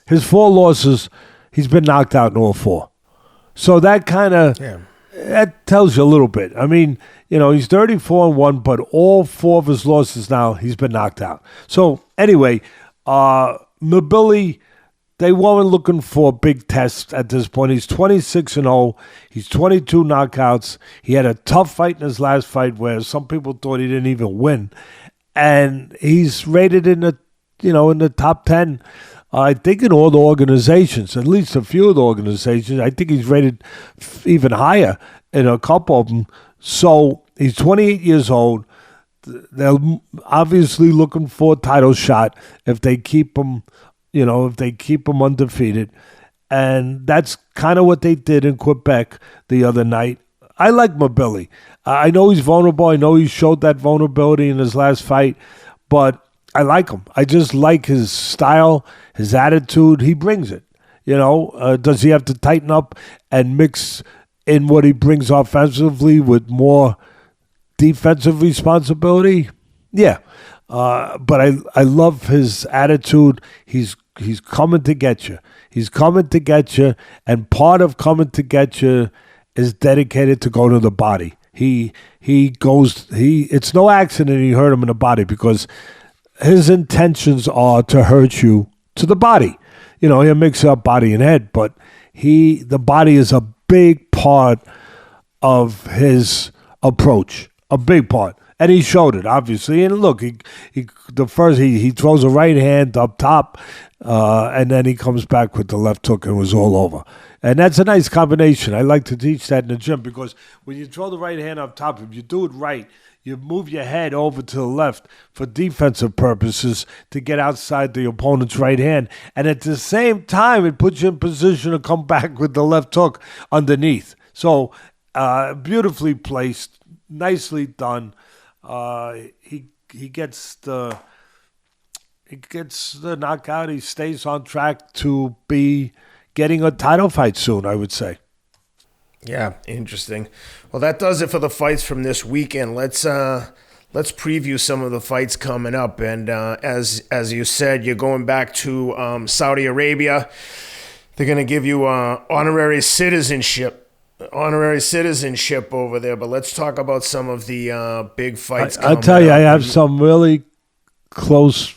His 4 losses, he's been knocked out in all 4. So that kind of that tells you a little bit. I mean, he's 34-1, but all 4 of his losses now, he's been knocked out. So anyway, Mbilli, they weren't looking for a big test at this point. He's 26-0. He's 22 knockouts. He had a tough fight in his last fight where some people thought he didn't even win. And he's rated in the top 10. I think in all the organizations, at least a few of the organizations. I think he's rated even higher in a couple of them. So he's 28 years old. They're obviously looking for a title shot if they keep him, undefeated. And that's kind of what they did in Quebec the other night. I like Mbilli. I know he's vulnerable. I know he showed that vulnerability in his last fight, but I like him. I just like his style, his attitude. He brings it. Does he have to tighten up and mix in what he brings offensively with more defensive responsibility? Yeah. But I love his attitude. He's coming to get you. He's coming to get you, and part of coming to get you is dedicated to go to the body. It's no accident he hurt him in the body, because his intentions are to hurt you to the body. He'll mix up body and head, but the body is a big part of his approach, a big part. And he showed it, obviously. And look, he throws a right hand up top, and then he comes back with the left hook, and it was all over. And that's a nice combination. I like to teach that in the gym, because when you throw the right hand up top, if you do it right, you move your head over to the left for defensive purposes to get outside the opponent's right hand. And at the same time, it puts you in position to come back with the left hook underneath. So Beautifully placed, nicely done. He gets the knockout. He stays on track to be getting a title fight soon, I would say. Yeah, interesting. Well, that does it for the fights from this weekend. Let's preview some of the fights coming up. And as you said, you're going back to Saudi Arabia. They're going to give you honorary citizenship over there. But let's talk about some of the big fights. I'll tell you, I have some really close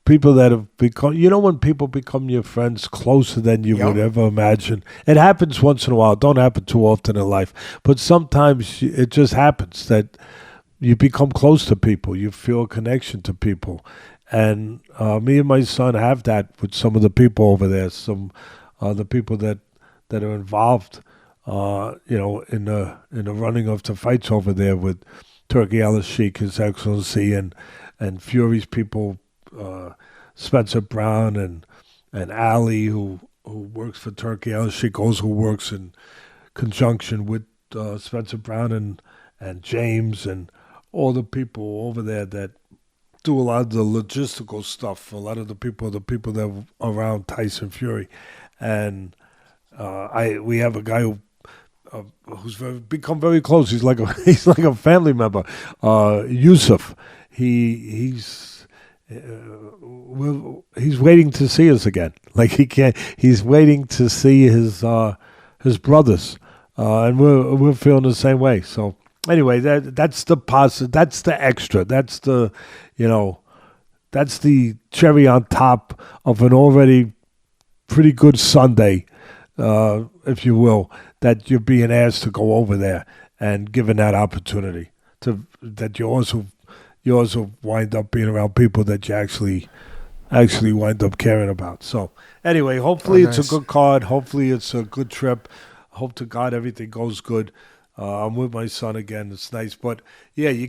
people that have become, when people become your friends closer than you would ever imagine. It happens once in a while. It don't happen too often in life. But sometimes it just happens that you become close to people. You feel a connection to people. And me and my son have that with some of the people over there. Some the people that are involved, in the running of the fights over there with Turkey Al-Sheikh, His Excellency, and Fury's people, Spencer Brown and Ali, who works for Turkey Al-Sheikh, also works in conjunction with Spencer Brown and James and all the people over there that do a lot of the logistical stuff. A lot of the people that are around Tyson Fury, and we have a guy who's become very close. He's like a family member. Yusuf, he's waiting to see us again. Like he can't. He's waiting to see his brothers, and we're feeling the same way. So anyway, that's the positive. That's the extra. That's the that's the cherry on top of an already pretty good Sunday, if you will, that you're being asked to go over there and given that opportunity that you also wind up being around people that you actually wind up caring about. So anyway, hopefully it's a good card. Hopefully it's a good trip. Hope to God everything goes good. I'm with my son again. It's nice, but yeah, you're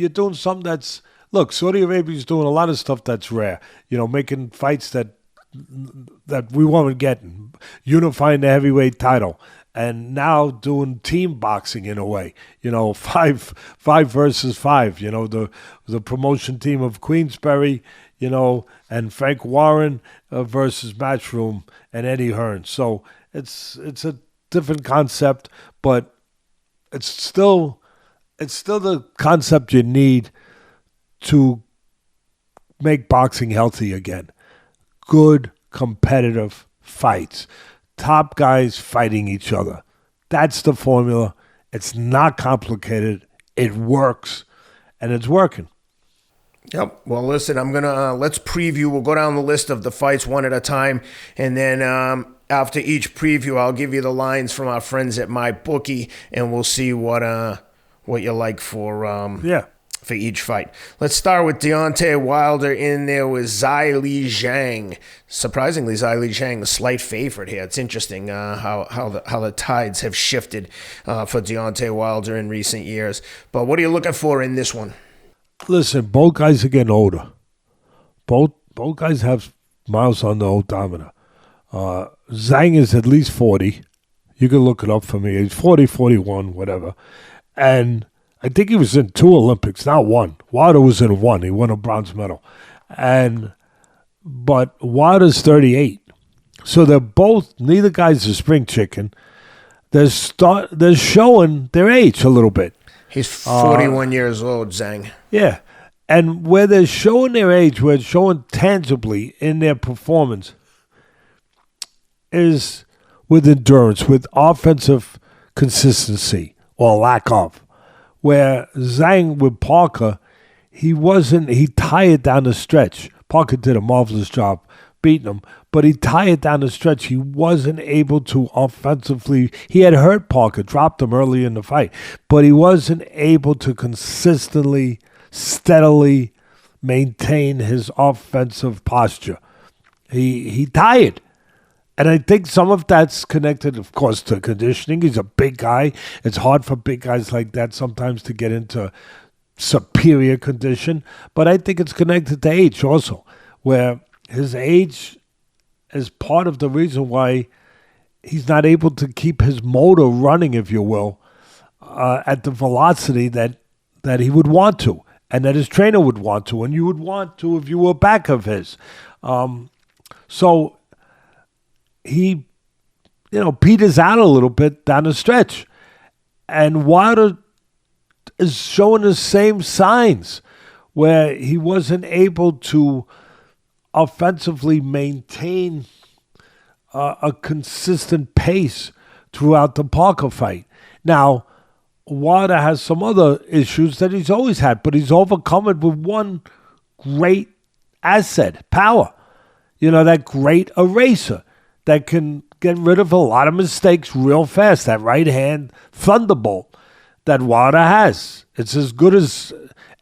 doing something that's, look, Saudi Arabia's doing a lot of stuff that's rare. Making fights that we weren't getting, unifying the heavyweight title, and now doing team boxing in a way. Five versus five. The promotion team of Queensberry, and Frank Warren versus Matchroom and Eddie Hearn. So it's a different concept, but it's still the concept you need to make boxing healthy again. Good competitive fights. Top guys fighting each other. That's the formula. It's not complicated. It works, and it's working. Yep. Well, listen, I'm gonna let's preview. We'll go down the list of the fights one at a time, and then after each preview, I'll give you the lines from our friends at MyBookie, and we'll see what you like for each fight. Let's start with Deontay Wilder in there with Zhilei Zhang. Surprisingly, Zhilei Zhang, a slight favorite here. It's interesting how the tides have shifted for Deontay Wilder in recent years. But what are you looking for in this one? Listen, both guys are getting older. Both guys have miles on the odometer. Zhang is at least 40. You can look it up for me. He's 40, 41, whatever. And I think he was in 2 Olympics, not 1. Wilder was in 1. He won a bronze medal. But Wilder's 38. So neither guy's a spring chicken. They're showing their age a little bit. He's 41 years old, Zhang. Yeah. And where they're showing their age, where it's showing tangibly in their performance, is with endurance, with offensive consistency or lack of. Where Zhang with Parker, he tired down the stretch. Parker did a marvelous job beating him, but he tired down the stretch. He wasn't able to offensively. He had hurt Parker, dropped him early in the fight, but he wasn't able to consistently, steadily maintain his offensive posture. He tired. And I think some of that's connected, of course, to conditioning. He's a big guy. It's hard for big guys like that sometimes to get into superior condition. But I think it's connected to age also, where his age is part of the reason why he's not able to keep his motor running, if you will, at the velocity that he would want to, and that his trainer would want to, and you would want to if you were back of his. So he, peters out a little bit down the stretch. And Wilder is showing the same signs where he wasn't able to offensively maintain a consistent pace throughout the Parker fight. Now, Wilder has some other issues that he's always had, but he's overcome it with one great asset, power. That great eraser that can get rid of a lot of mistakes real fast. That right hand thunderbolt that Wilder has. It's as good as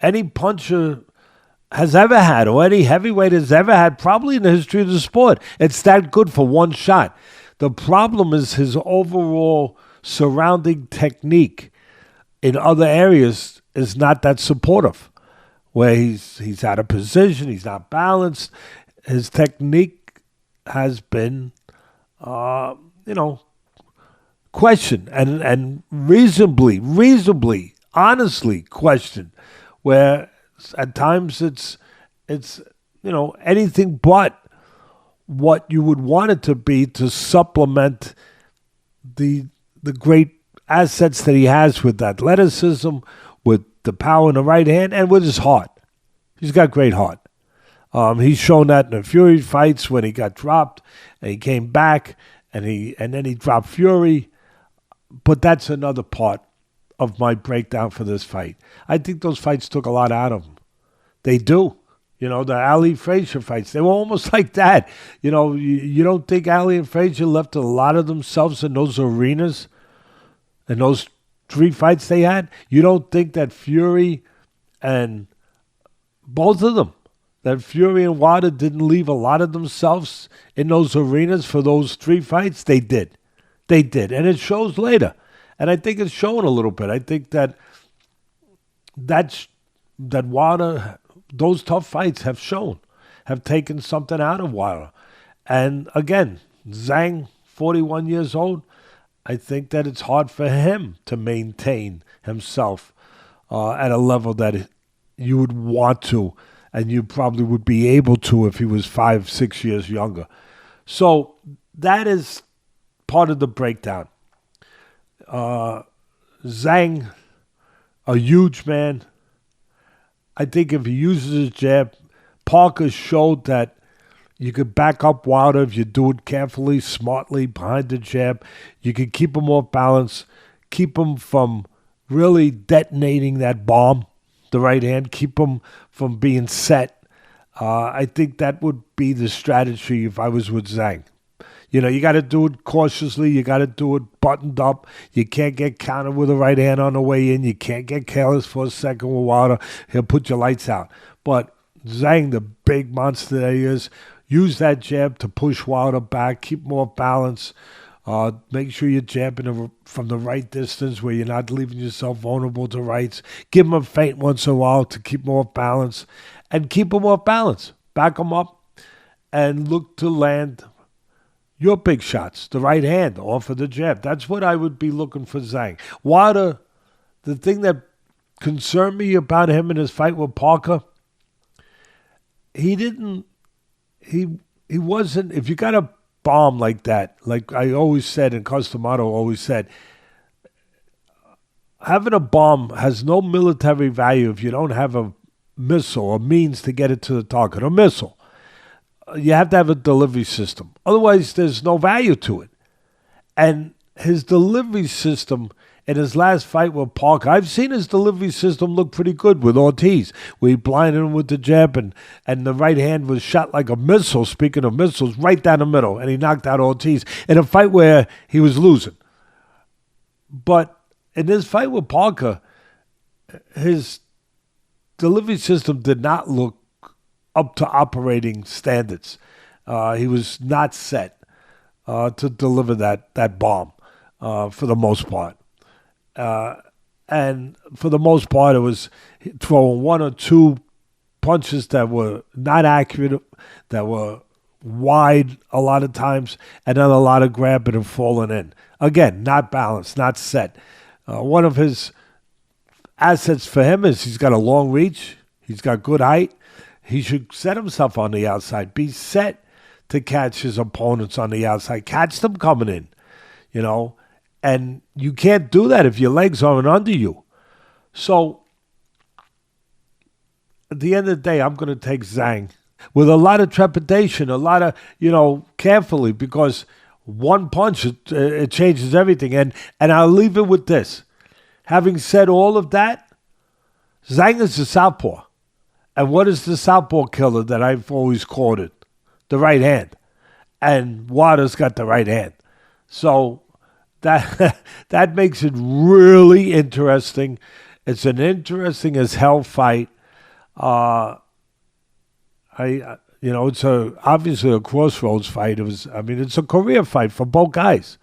any puncher has ever had, or any heavyweight has ever had, probably in the history of the sport. It's that good for one shot. The problem is his overall surrounding technique in other areas is not that supportive, where he's out of position, he's not balanced. His technique has been, questioned and reasonably, honestly questioned, where at times it's anything but what you would want it to be to supplement the great assets that he has with athleticism, with the power in the right hand, and with his heart. He's got great heart. He's shown that in the Fury fights when he got dropped and he came back and then he dropped Fury. But that's another part of my breakdown for this fight. I think those fights took a lot out of him. They do. The Ali Frazier fights, they were almost like that. You don't think Ali and Frazier left a lot of themselves in those arenas, in those 3 fights they had? You don't think that Fury and both of them, that Fury and Wilder didn't leave a lot of themselves in those arenas for those 3 fights? They did. They did. And it shows later. And I think it's showing a little bit. I think that Wilder, those tough fights have taken something out of Wilder. And again, Zhang, 41 years old, I think that it's hard for him to maintain himself at a level that you would want to, and you probably would be able to if he was 5-6 years younger. So that is part of the breakdown. Zhang, a huge man. I think if he uses his jab, Parker showed that you could back up Wilder if you do it carefully, smartly, behind the jab. You could keep him off balance, keep him from really detonating that bomb, the right hand, keep him from being set. I think that would be the strategy if I was with Zhang. You got to do it cautiously. You got to do it buttoned up. You can't get countered with a right hand on the way in. You can't get careless for a second with Wilder. He'll put your lights out. But Zhang, the big monster that he is, use that jab to push Wilder back, keep him off balance. Make sure you're jabbing from the right distance where you're not leaving yourself vulnerable to rights. Give him a feint once in a while to keep him off balance. And keep him off balance. Back him up and look to land your big shots, the right hand off of the jab. That's what I would be looking for Zhang. Wilder, the thing that concerned me about him in his fight with Parker, he wasn't, if you got a bomb like that, like I always said, and Customato always said, having a bomb has no military value if you don't have a missile or means to get it to the target, a missile. You have to have a delivery system. Otherwise, there's no value to it. And his delivery system in his last fight with Parker, I've seen his delivery system look pretty good with Ortiz, where he blinded him with the jab and the right hand was shot like a missile, speaking of missiles, right down the middle, and he knocked out Ortiz in a fight where he was losing. But in this fight with Parker, his delivery system did not look up to operating standards. He was not set to deliver that bomb for the most part. And for the most part, it was throwing 1 or 2 punches that were not accurate, that were wide a lot of times, and then a lot of grabbing and falling in. Again, not balanced, not set. One of his assets for him is he's got a long reach. He's got good height. He should set himself on the outside. Be set to catch his opponents on the outside. Catch them coming in, you know. And you can't do that if your legs aren't under you. So, at the end of the day, I'm going to take Zhang with a lot of trepidation, a lot of, carefully, because one punch, it changes everything. And I'll leave it with this. Having said all of that, Zhang is a southpaw. And what is the southpaw killer that I've always quoted? The right hand. And Wilder's got the right hand. So that makes it really interesting. It's an interesting as hell fight. It's obviously a crossroads fight. It's a career fight for both guys.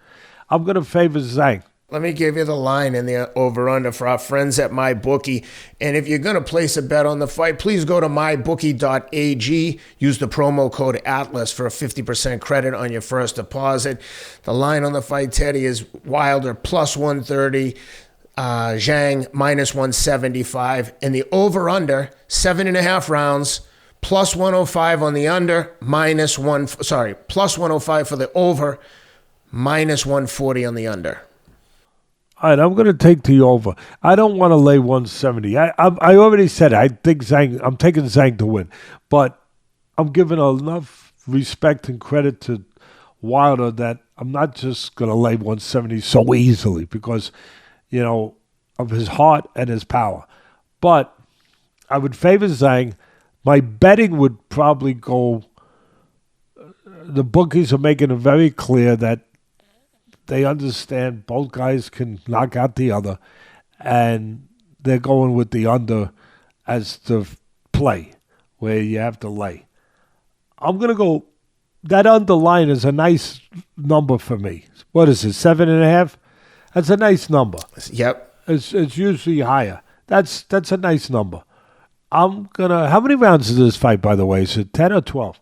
I'm going to favor Zhang. Let me give you the line in the over-under for our friends at MyBookie. And if you're going to place a bet on the fight, please go to mybookie.ag. Use the promo code ATLAS for a 50% credit on your first deposit. The line on the fight, Teddy, is Wilder plus 130, Zhang minus 175. And the over-under, 7.5 rounds, plus 105 on the under, plus 105 for the over, minus 140 on the under. All right, I'm going to take the over. I don't want to lay 170. I already said it. I'm taking Zhang to win. But I'm giving enough respect and credit to Wilder that I'm not just going to lay 170 so easily because, of his heart and his power. But I would favor Zhang. My betting would probably go, the bookies are making it very clear that they understand both guys can knock out the other, and they're going with the under as the play, where you have to lay. I'm going to go, that underline is a nice number for me. What is it, 7.5? That's a nice number. Yep. It's usually higher. That's a nice number. How many rounds is this fight, by the way? Is it 10 or 12?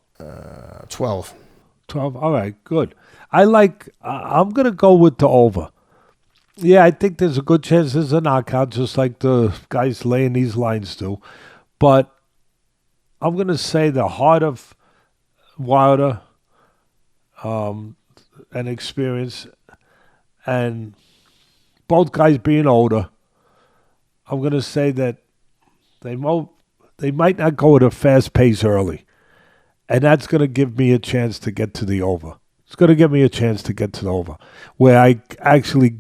12. 12, all right, good. I'm going to go with the over. Yeah, I think there's a good chance there's a knockout, just like the guys laying these lines do. But I'm going to say the heart of Wilder and experience, and both guys being older, I'm going to say that they might not go at a fast pace early. And that's going to give me a chance to get to the over. It's going to give me a chance to get to the over, where I actually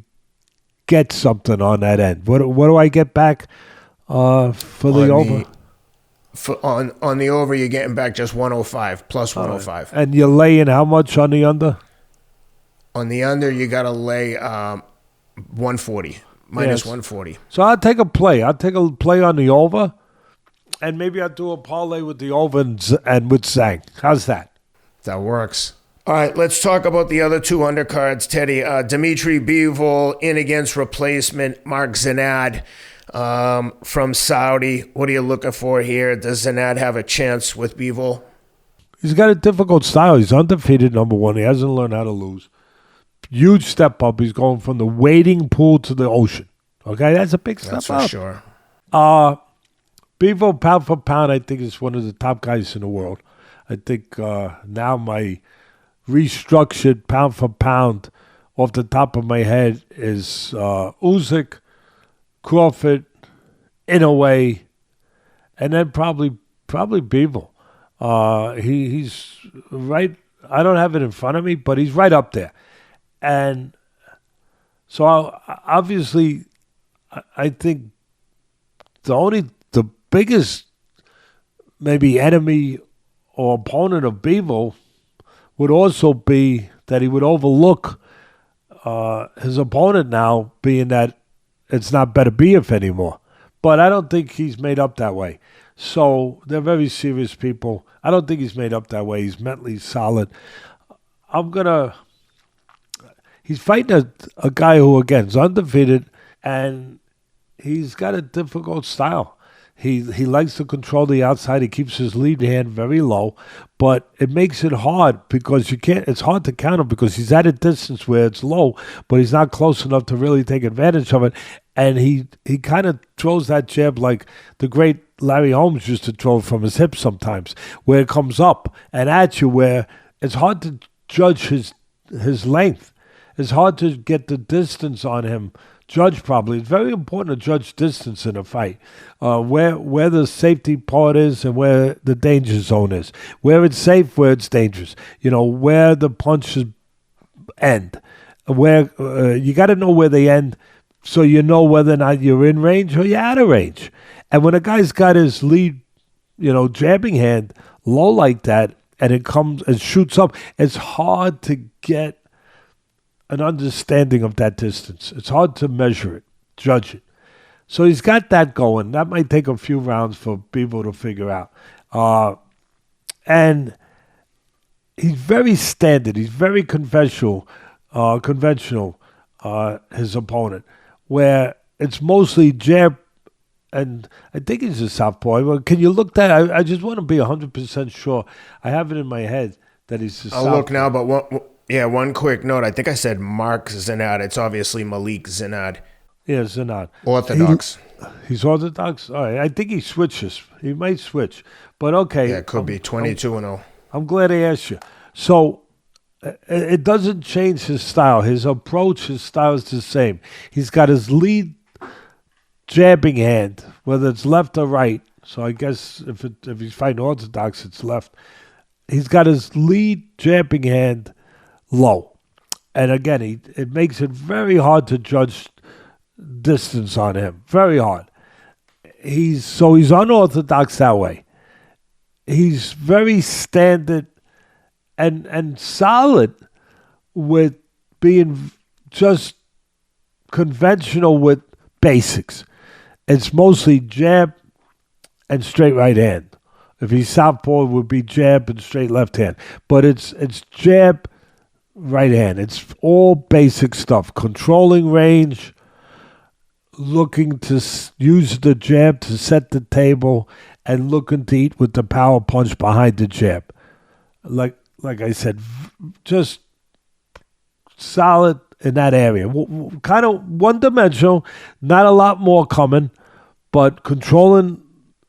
get something on that end. What do I get back for the over? On the over, you're getting back just 105, plus 105. And you're laying how much on the under? On the under, you got to lay 140, minus 140. So I'll take a play. I'll take a play on the over, and maybe I'll do a parlay with the over and with Zhang. How's that? That works. All right, let's talk about the other two undercards, Teddy. Dmitry Bivol in against replacement Mark Zinad from Saudi. What are you looking for here? Does Zinad have a chance with Bivol? He's got a difficult style. He's undefeated, number one. He hasn't learned how to lose. Huge step up. He's going from the wading pool to the ocean. Okay, that's a big step up. That's for sure. Bivol, pound for pound, I think is one of the top guys in the world. I think now my restructured pound for pound off the top of my head is Usyk, Crawford, in a way, and then probably Bivol. He's right. I don't have it in front of me, but he's right up there. And so obviously, I think the biggest maybe enemy or opponent of Bivol would also be that he would overlook his opponent now, being that it's not Beterbiev anymore. But I don't think he's made up that way. So they're very serious people. I don't think he's made up that way. He's mentally solid. He's fighting a guy who, again, is undefeated, and he's got a difficult style. He likes to control the outside. He keeps his lead hand very low, but it makes it hard because you can't. It's hard to counter because he's at a distance where it's low, but he's not close enough to really take advantage of it. And he kind of throws that jab like the great Larry Holmes used to throw from his hips sometimes, where it comes up and at you, where it's hard to judge his length. It's hard to get the distance on him. Judge probably. It's very important to judge distance in a fight, where the safety part is and where the danger zone is, where it's safe, where it's dangerous. Where the punches end, where you got to know where they end, so you know whether or not you're in range or you're out of range. And when a guy's got his lead, jabbing hand low like that, and it shoots up, it's hard to get an understanding of that distance. It's hard to measure it, judge it. So he's got that going. That might take a few rounds for Bivol to figure out. And he's very standard. He's very conventional, his opponent, where it's mostly jab, and I think he's a southpaw. Well, can you look that? I just want to be 100% sure. I have it in my head that he's a southpaw. I'll look now, but one quick note. I think I said Mark Zinad. It's obviously Malik Zinad. Yeah, Zinad. Orthodox. He's Orthodox? All right. I think he switches. He might switch. But okay. Yeah, it could be 22-0. I'm glad I asked you. So it doesn't change his style. His approach, his style is the same. He's got his lead jabbing hand, whether it's left or right. So I guess if he's fighting Orthodox, it's left. He's got his lead jabbing hand low. And again, it makes it very hard to judge distance on him. Very hard. He's unorthodox that way. He's very standard and solid with being just conventional with basics. It's mostly jab and straight right hand. If he's southpaw, it would be jab and straight left hand. But it's jab, right hand. It's all basic stuff. Controlling range, looking to use the jab to set the table, and looking to eat with the power punch behind the jab. Like I said, just solid in that area. Kind of one-dimensional, not a lot more coming, but controlling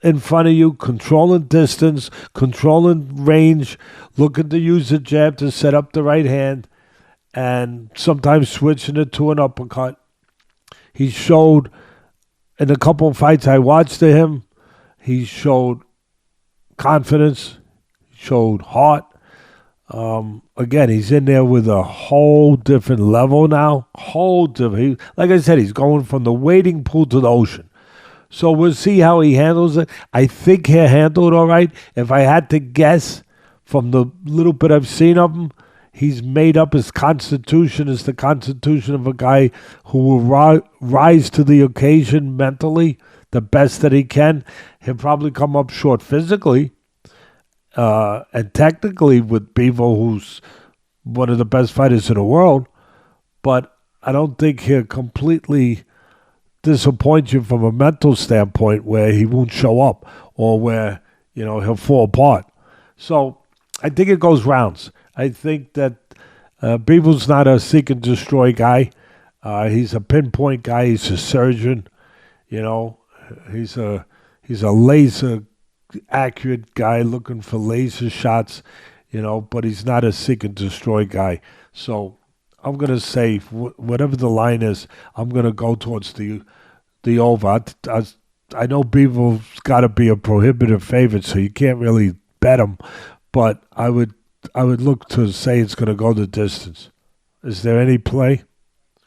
in front of you, controlling distance, controlling range, looking to use the jab to set up the right hand, and sometimes switching it to an uppercut. He showed in a couple of fights I watched of him, he showed confidence, he showed heart. Again, he's in there with a whole different level now. Like I said, he's going from the wading pool to the ocean. So we'll see how he handles it. I think he'll handle it all right. If I had to guess from the little bit I've seen of him, he's made up his constitution as the constitution of a guy who will rise to the occasion mentally the best that he can. He'll probably come up short physically and technically with Bivol, who's one of the best fighters in the world. But I don't think he'll completely disappoint you from a mental standpoint where he won't show up or where, he'll fall apart. So I think it goes rounds. I think that Bivol's not a seek and destroy guy. He's a pinpoint guy. He's a surgeon. He's a laser accurate guy looking for laser shots. But he's not a seek and destroy guy. So I'm going to say whatever the line is, I'm going to go towards the over. I know Bivol's got to be a prohibitive favorite, so you can't really bet him. But I would look to say it's going to go the distance. Is there any play?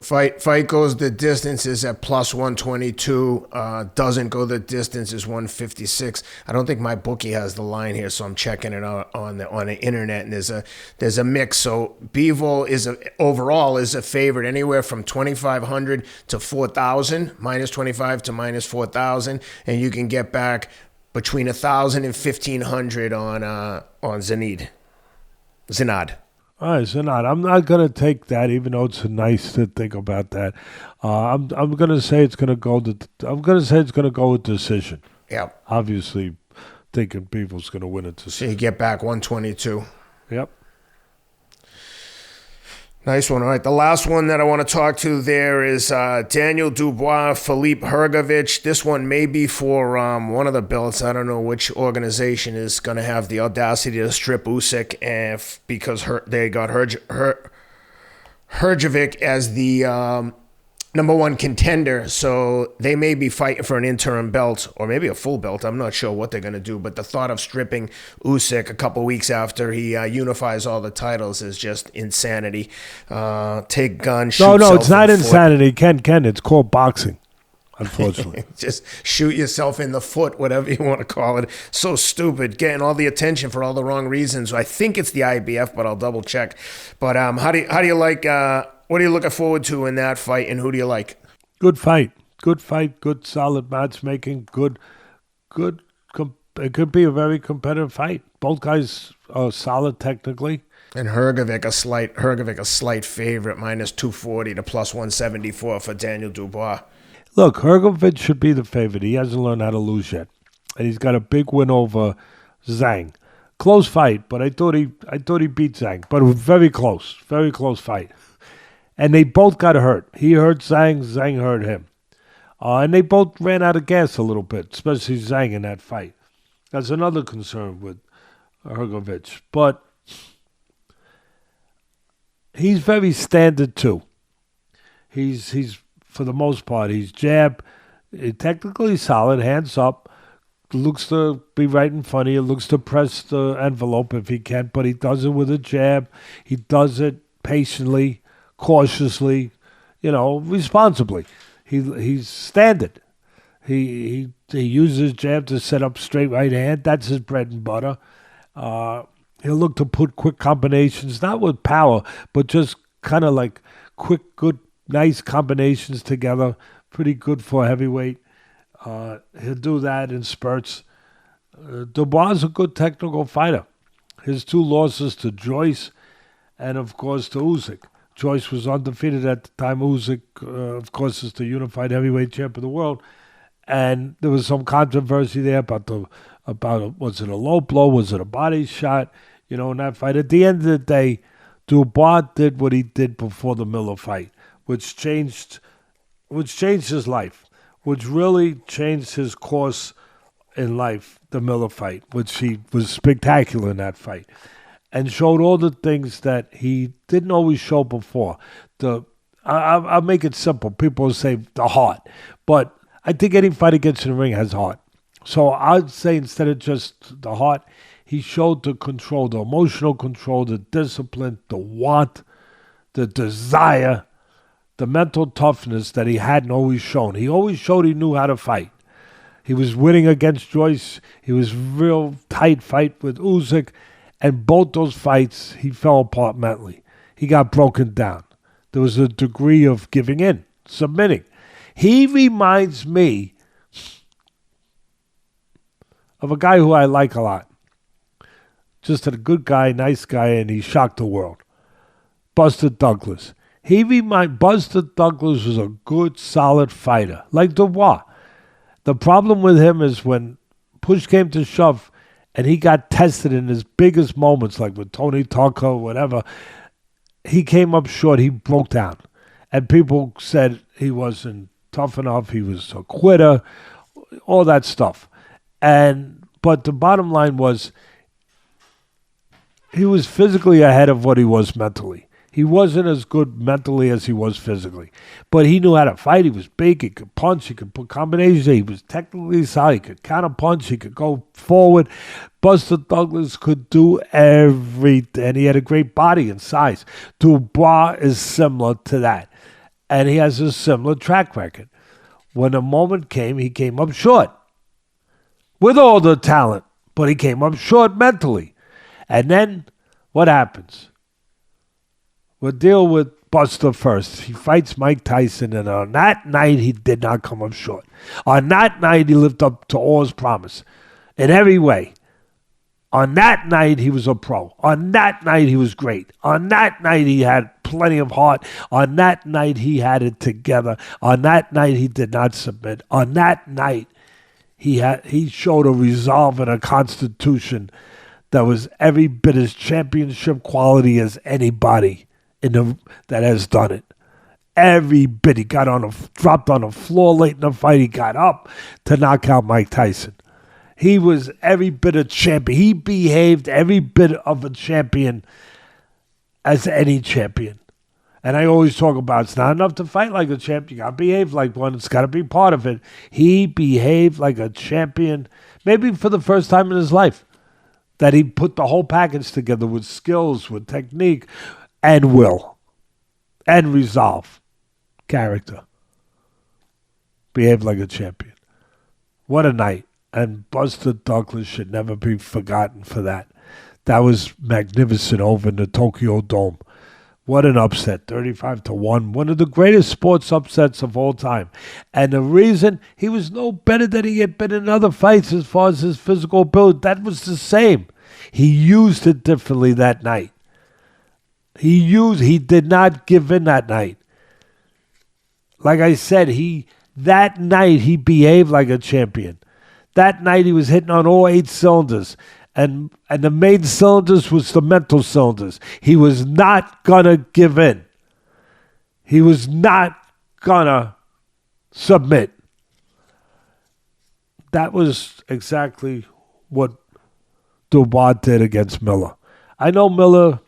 Fight goes the distance is at plus 122. Doesn't go the distance is 156. I don't think my bookie has the line here, so I'm checking it out on the internet, and there's a mix. So Bivol overall is a favorite anywhere from 2,500 to 4,000, minus 25 to minus 4,000, and you can get back between 1,000 and 1,500 on Zinad. All right, Zinad. I'm not going to take that, even though it's nice to think about that. I'm going to say it's going to go. I'm going to say it's going to go with decision. Yep. Obviously, thinking Bivol's going to win it. So you get back 122. Yep. Nice one. All right, the last one that I want to talk to there is Daniel Dubois, Filip Hrgovic. This one may be for one of the belts. I don't know which organization is going to have the audacity to strip Usyk because they got Hrgovic as the number one contender, so they may be fighting for an interim belt or maybe a full belt. I'm not sure what they're going to do, but the thought of stripping Usyk a couple weeks after he unifies all the titles is just insanity. Take gun, shoot No, it's not insanity. Ken, it's called boxing, unfortunately. Just shoot yourself in the foot, whatever you want to call it. So stupid, getting all the attention for all the wrong reasons. I think it's the IBF, but I'll double check. But how do you like... what are you looking forward to in that fight, and who do you like? Good fight, good solid matchmaking, good. It could be a very competitive fight. Both guys are solid technically. And Hrgovic a slight favorite, minus 240 to plus 174 for Daniel Dubois. Look, Hrgovic should be the favorite. He hasn't learned how to lose yet, and he's got a big win over Zhang. Close fight, but I thought he beat Zhang, but it was very close fight. And they both got hurt. He hurt Zhang, Zhang hurt him. And they both ran out of gas a little bit, especially Zhang in that fight. That's another concern with Hrgovic. But he's very standard too. He's for the most part, he's jab, technically solid, hands up, looks to be right in front of you, looks to press the envelope if he can, but he does it with a jab. He does it patiently, cautiously, responsibly. He's standard. He uses jab to set up straight right hand. That's his bread and butter. He'll look to put quick combinations, not with power, but just kind of like quick, good, nice combinations together. Pretty good for a heavyweight. He'll do that in spurts. Dubois is a good technical fighter. His two losses to Joyce and, of course, to Usyk. Joyce was undefeated at the time. Usyk, of course, is the unified heavyweight champ of the world. And there was some controversy there about was it a low blow? Was it a body shot? In that fight. At the end of the day, Dubois did what he did before the Miller fight, which changed his life, which really changed his course in life, the Miller fight, which he was spectacular in that fight. And showed all the things that he didn't always show before. I'll make it simple. People say the heart. But I think any fighter gets in the ring has heart. So I'd say instead of just the heart, he showed the control, the emotional control, the discipline, the want, the desire, the mental toughness that he hadn't always shown. He always showed he knew how to fight. He was winning against Joyce. He was real tight fight with Usyk. And both those fights, he fell apart mentally. He got broken down. There was a degree of giving in, submitting. He reminds me of a guy who I like a lot. Just a good guy, nice guy, and he shocked the world. Buster Douglas. Buster Douglas was a good, solid fighter, like Dubois. The problem with him is when push came to shove, and he got tested in his biggest moments, like with Tony Tucker or whatever, he came up short. He broke down. And people said he wasn't tough enough. He was a quitter, all that stuff. But the bottom line was he was physically ahead of what he was mentally. He wasn't as good mentally as he was physically. But he knew how to fight. He was big. He could punch. He could put combinations. He was technically solid. He could counter punch. He could go forward. Buster Douglas could do everything. He had a great body and size. Dubois is similar to that. And he has a similar track record. When the moment came, he came up short. With all the talent. But he came up short mentally. And then, what happens? We'll deal with Buster first. He fights Mike Tyson, and on that night, he did not come up short. On that night, he lived up to all his promise in every way. On that night, he was a pro. On that night, he was great. On that night, he had plenty of heart. On that night, he had it together. On that night, he did not submit. On that night, He showed a resolve and a constitution that was every bit as championship quality as anybody that has done it. Every bit. He dropped on the floor late in the fight. He got up to knock out Mike Tyson. He was every bit a champion. He behaved every bit of a champion as any champion. And I always talk about it's not enough to fight like a champion. You got to behave like one. It's got to be part of it. He behaved like a champion, maybe for the first time in his life, that he put the whole package together with skills, with technique, and will, and resolve, character. Behaved like a champion. What a night. And Buster Douglas should never be forgotten for that. That was magnificent over in the Tokyo Dome. What an upset, 35-1. One of the greatest sports upsets of all time. And the reason, he was no better than he had been in other fights as far as his physical ability. That was the same. He used it differently that night. He did not give in that night. Like I said, that night he behaved like a champion. That night he was hitting on all 8 cylinders. And the main cylinders was the mental cylinders. He was not going to give in. He was not going to submit. That was exactly what Dubois did against Miller. I know Miller,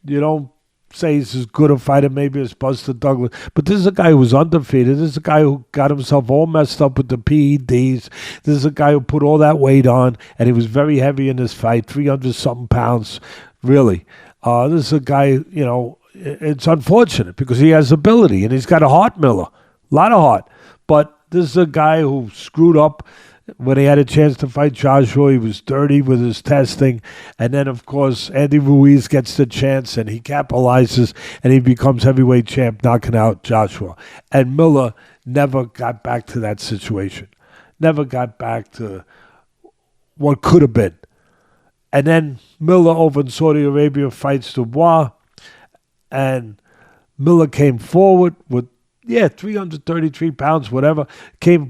you don't say he's as good a fighter maybe as Buster Douglas, but this is a guy who was undefeated. This is a guy who got himself all messed up with the PEDs. This is a guy who put all that weight on, and he was very heavy in this fight, 300-something pounds, really. This is a guy, it's unfortunate because he has ability, and he's got a heart, Miller, a lot of heart. But this is a guy who screwed up when he had a chance to fight Joshua. He was dirty with his testing. And then, of course, Andy Ruiz gets the chance, and he capitalizes, and he becomes heavyweight champ, knocking out Joshua. And Miller never got back to that situation. Never got back to what could have been. And then Miller over in Saudi Arabia fights Dubois, and Miller came forward with 333 pounds, whatever.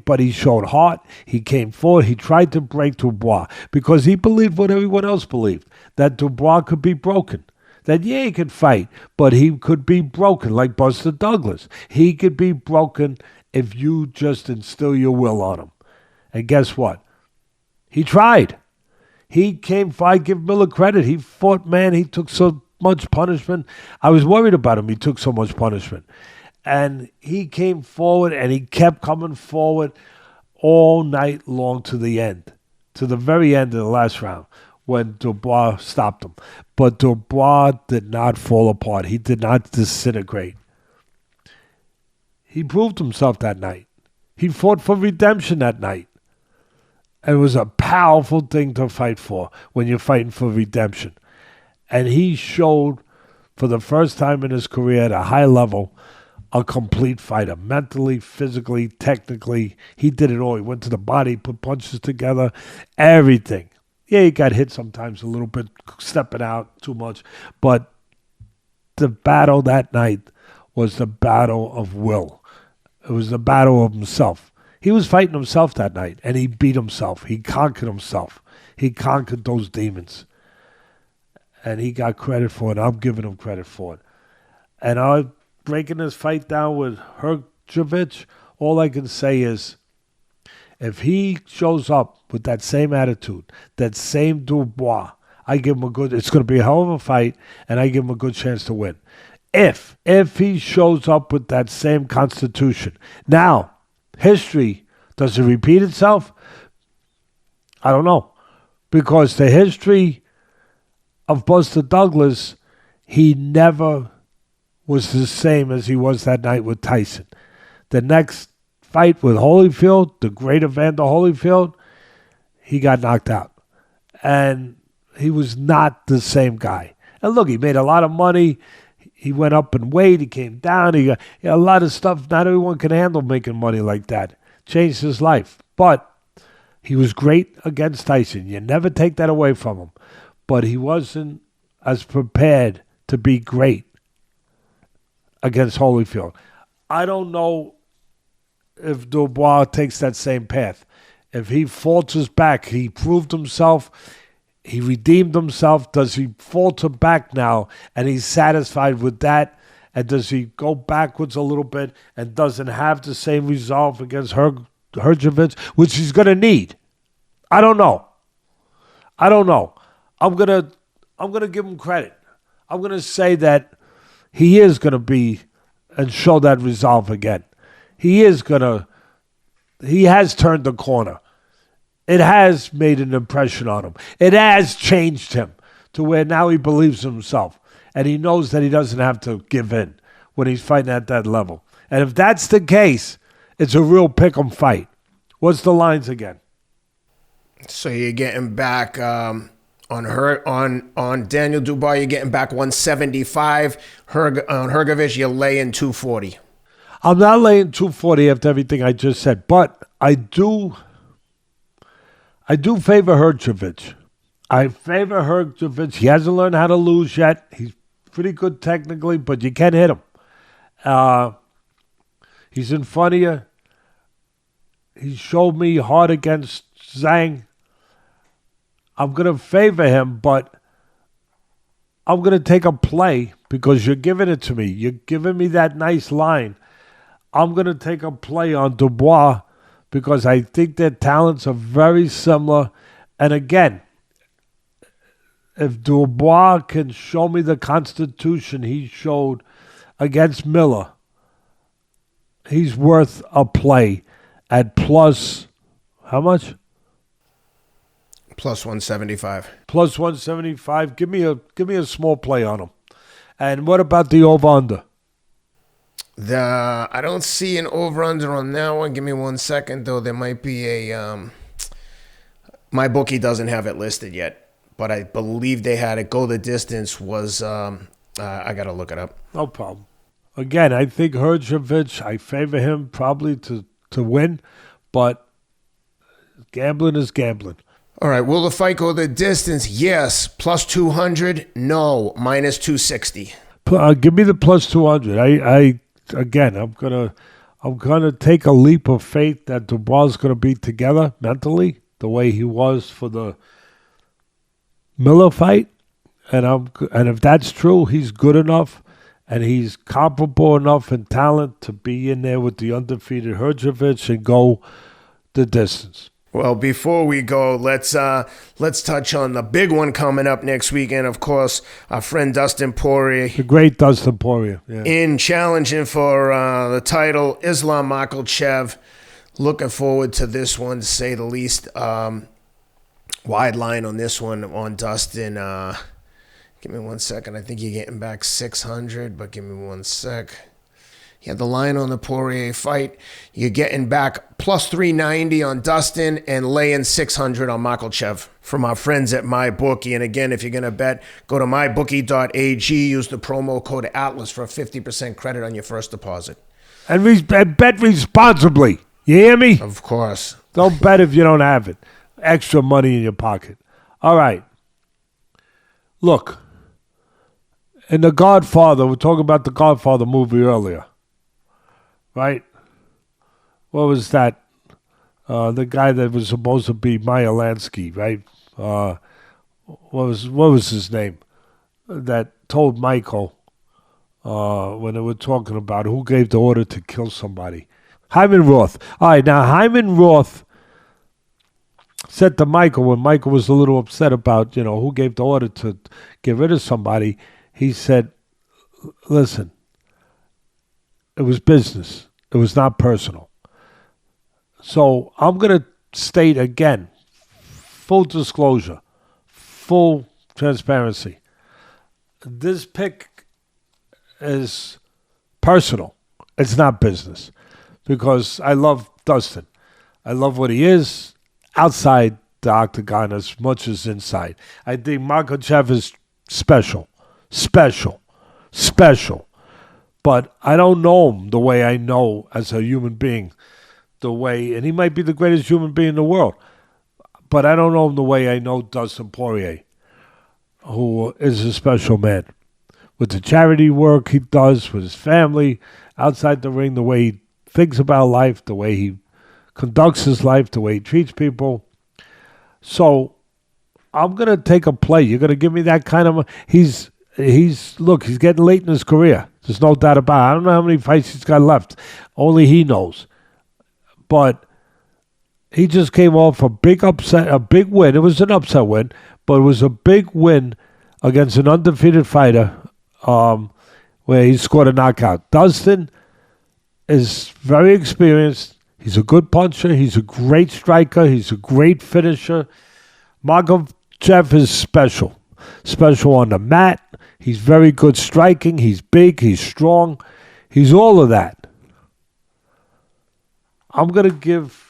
But he showed heart. He came forward. He tried to break Dubois because he believed what everyone else believed, that Dubois could be broken. That, he could fight, but he could be broken like Buster Douglas. He could be broken if you just instill your will on him. And guess what? He tried. He came, I give Miller credit. He fought, man. He took so much punishment. I was worried about him. He took so much punishment. And he came forward, and he kept coming forward all night long to the end, to the very end of the last round when Dubois stopped him. But Dubois did not fall apart. He did not disintegrate. He proved himself that night. He fought for redemption that night. And it was a powerful thing to fight for when you're fighting for redemption. And he showed, for the first time in his career at a high level, a complete fighter, mentally, physically, technically. He did it all. He went to the body, put punches together, everything. Yeah, he got hit sometimes a little bit, stepping out too much. But the battle that night was the battle of will. It was the battle of himself. He was fighting himself that night, and he beat himself. He conquered himself. He conquered those demons. And he got credit for it. I'm giving him credit for it. And I'm breaking this fight down with Hrgovic. All I can say is, if he shows up with that same attitude, that same Dubois, I give him it's going to be a hell of a fight, and I give him a good chance to win. If he shows up with that same constitution. Now, history, does it repeat itself? I don't know. Because the history of Buster Douglas, he never was the same as he was that night with Tyson. The next fight with Holyfield, the great Evander Holyfield, he got knocked out. And he was not the same guy. And look, he made a lot of money. He went up in weight. He came down. He got a lot of stuff. Not everyone can handle making money like that. Changed his life. But he was great against Tyson. You never take that away from him. But he wasn't as prepared to be great against Holyfield. I don't know if Dubois takes that same path. If he falters back, he proved himself, he redeemed himself. Does he falter back now and he's satisfied with that? And does he go backwards a little bit and doesn't have the same resolve against Hrgovic, which he's going to need? I don't know. I'm gonna give him credit. I'm gonna say that he is gonna be and show that resolve again. He has turned the corner. It has made an impression on him. It has changed him to where now he believes in himself. And he knows that he doesn't have to give in when he's fighting at that level. And if that's the case, it's a real pick'em fight. What's the lines again? So you're getting back on Daniel Dubois, you're getting back 175. On Hrgovic, you're laying 240. I'm not laying 240 after everything I just said, but I do favor Hrgovic. I favor Hrgovic. He hasn't learned how to lose yet. He's pretty good technically, but you can't hit him. He's in front of you. He showed me hard against Zhang. I'm going to favor him, but I'm going to take a play because you're giving it to me. You're giving me that nice line. I'm going to take a play on Dubois because I think their talents are very similar. And again, if Dubois can show me the constitution he showed against Miller, he's worth a play at plus, how much? Plus 175. Plus 175. Give me a small play on him. And what about the over-under? I don't see an over-under on that one. Give me 1 second, though. There might be a... my bookie doesn't have it listed yet, but I believe they had it. Go the distance was... I got to look it up. No problem. Again, I think Hrgovic, I favor him probably to win, but gambling is gambling. All right, will the fight go the distance? Yes. Plus 200? No. Minus 260. Give me the plus 200. I'm gonna take a leap of faith that Dubois is gonna be together mentally the way he was for the Miller fight, and if that's true, he's good enough and he's comparable enough in talent to be in there with the undefeated Hrgovic and go the distance. Well, before we go, let's touch on the big one coming up next weekend. Of course, our friend Dustin Poirier. The great Dustin Poirier. Yeah. In challenging for the title, Islam Makhachev. Looking forward to this one, to say the least. Wide line on this one on Dustin. Give me 1 second. I think you're getting back 600, but give me 1 sec. You have the line on the Poirier fight. You're getting back plus 390 on Dustin and laying 600 on Makhachev from our friends at MyBookie. And again, if you're going to bet, go to mybookie.ag. Use the promo code ATLAS for a 50% credit on your first deposit. And bet responsibly. You hear me? Of course. Don't bet if you don't have it. Extra money in your pocket. All right. Look, in The Godfather, we're talking about the Godfather movie earlier. Right? What was that? The guy that was supposed to be Meyer Lansky, right? What was his name? That told Michael when they were talking about who gave the order to kill somebody. Hyman Roth. All right, now Hyman Roth said to Michael when Michael was a little upset about, who gave the order to get rid of somebody, he said, listen, it was business. It was not personal. So I'm going to state again, full disclosure, full transparency. This pick is personal. It's not business. Because I love Dustin. I love what he is outside the octagon as much as inside. I think Makhachev is special. But I don't know him the way I know as a human being. And he might be the greatest human being in the world. But I don't know him the way I know Dustin Poirier, who is a special man. With the charity work he does with his family, outside the ring, the way he thinks about life, the way he conducts his life, the way he treats people. So I'm going to take a play. You're going to give me that kind of... He's getting late in his career. There's no doubt about it. I don't know how many fights he's got left. Only he knows. But he just came off a big upset, a big win. It was an upset win, but it was a big win against an undefeated fighter where he scored a knockout. Dustin is very experienced. He's a good puncher. He's a great striker. He's a great finisher. Makhachev is special. Special on the mat. He's very good striking. He's big. He's strong. He's all of that. I'm going to give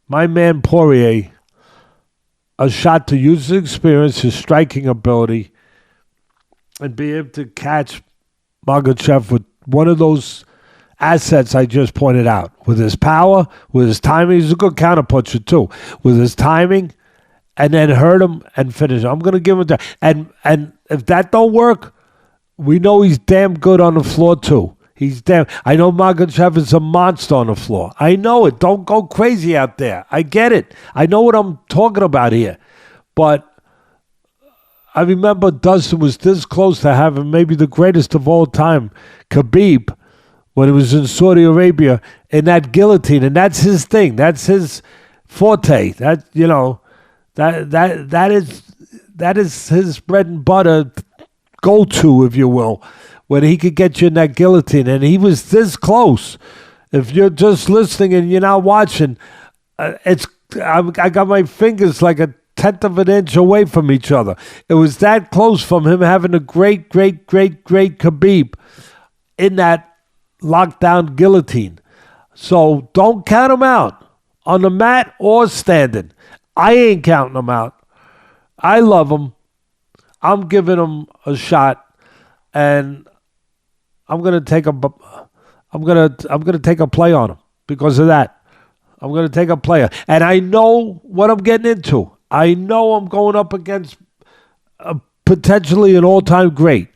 my man Poirier a shot to use his experience, his striking ability, and be able to catch Makhachev with one of those assets I just pointed out. With his power, with his timing. He's a good counterpuncher too. With his timing, and then hurt him and finish him. I'm going to give him that. And if that don't work, we know he's damn good on the floor too. I know Makhachev is a monster on the floor. I know it. Don't go crazy out there. I get it. I know what I'm talking about here. But I remember Dustin was this close to having maybe the greatest of all time, Khabib, when he was in Saudi Arabia, in that guillotine. And that's his thing. That's his forte. That is his bread and butter go-to, if you will, when he could get you in that guillotine. And he was this close. If you're just listening and you're not watching, I got my fingers like a tenth of an inch away from each other. It was that close from him having a great Khabib in that lockdown guillotine. So don't count him out on the mat or standing. I ain't counting him out. I love him. I'm giving him a shot, and I'm gonna take a play on him because of that. I'm gonna take a player, and I know what I'm getting into. I know I'm going up against potentially an all-time great,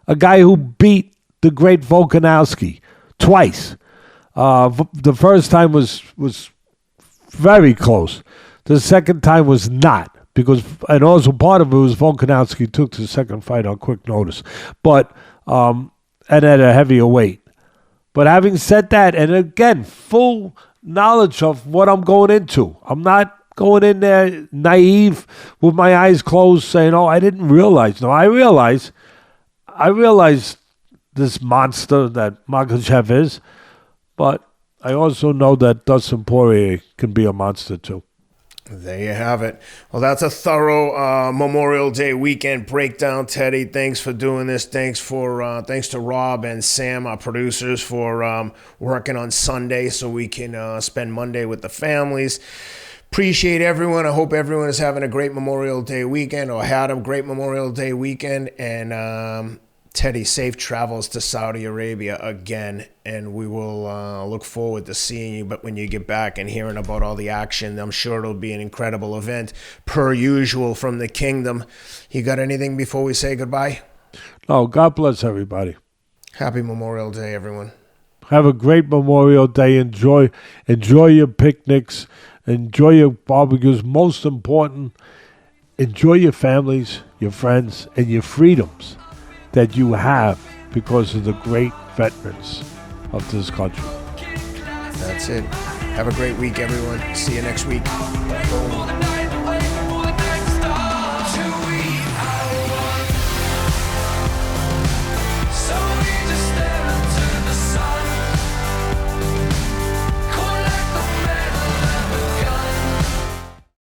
a guy who beat the great Volkanovski twice. The first time was very close. The second time was not, and also part of it was Volkanovski took the second fight on quick notice, but and at a heavier weight. But having said that, and again, full knowledge of what I'm going into. I'm not going in there naive with my eyes closed saying, oh, I didn't realize. No, I realize this monster that Makhachev is, but I also know that Dustin Poirier can be a monster too. There you have it. Well, that's a thorough Memorial Day weekend breakdown, Teddy. Thanks for doing this. Thanks to Rob and Sam, our producers, for working on Sunday so we can spend Monday with the families. Appreciate everyone. I hope everyone is having a great Memorial Day weekend or had a great Memorial Day weekend. And Teddy, safe travels to Saudi Arabia again, and we will look forward to seeing you. But when you get back and hearing about all the action, I'm sure it'll be an incredible event, per usual, from the kingdom. You got anything before we say goodbye? No, God bless everybody. Happy Memorial Day, everyone. Have a great Memorial Day. Enjoy your picnics. Enjoy your barbecues. Most important, enjoy your families, your friends, and your freedoms that you have because of the great veterans of this country. That's it. Have a great week, everyone. See you next week.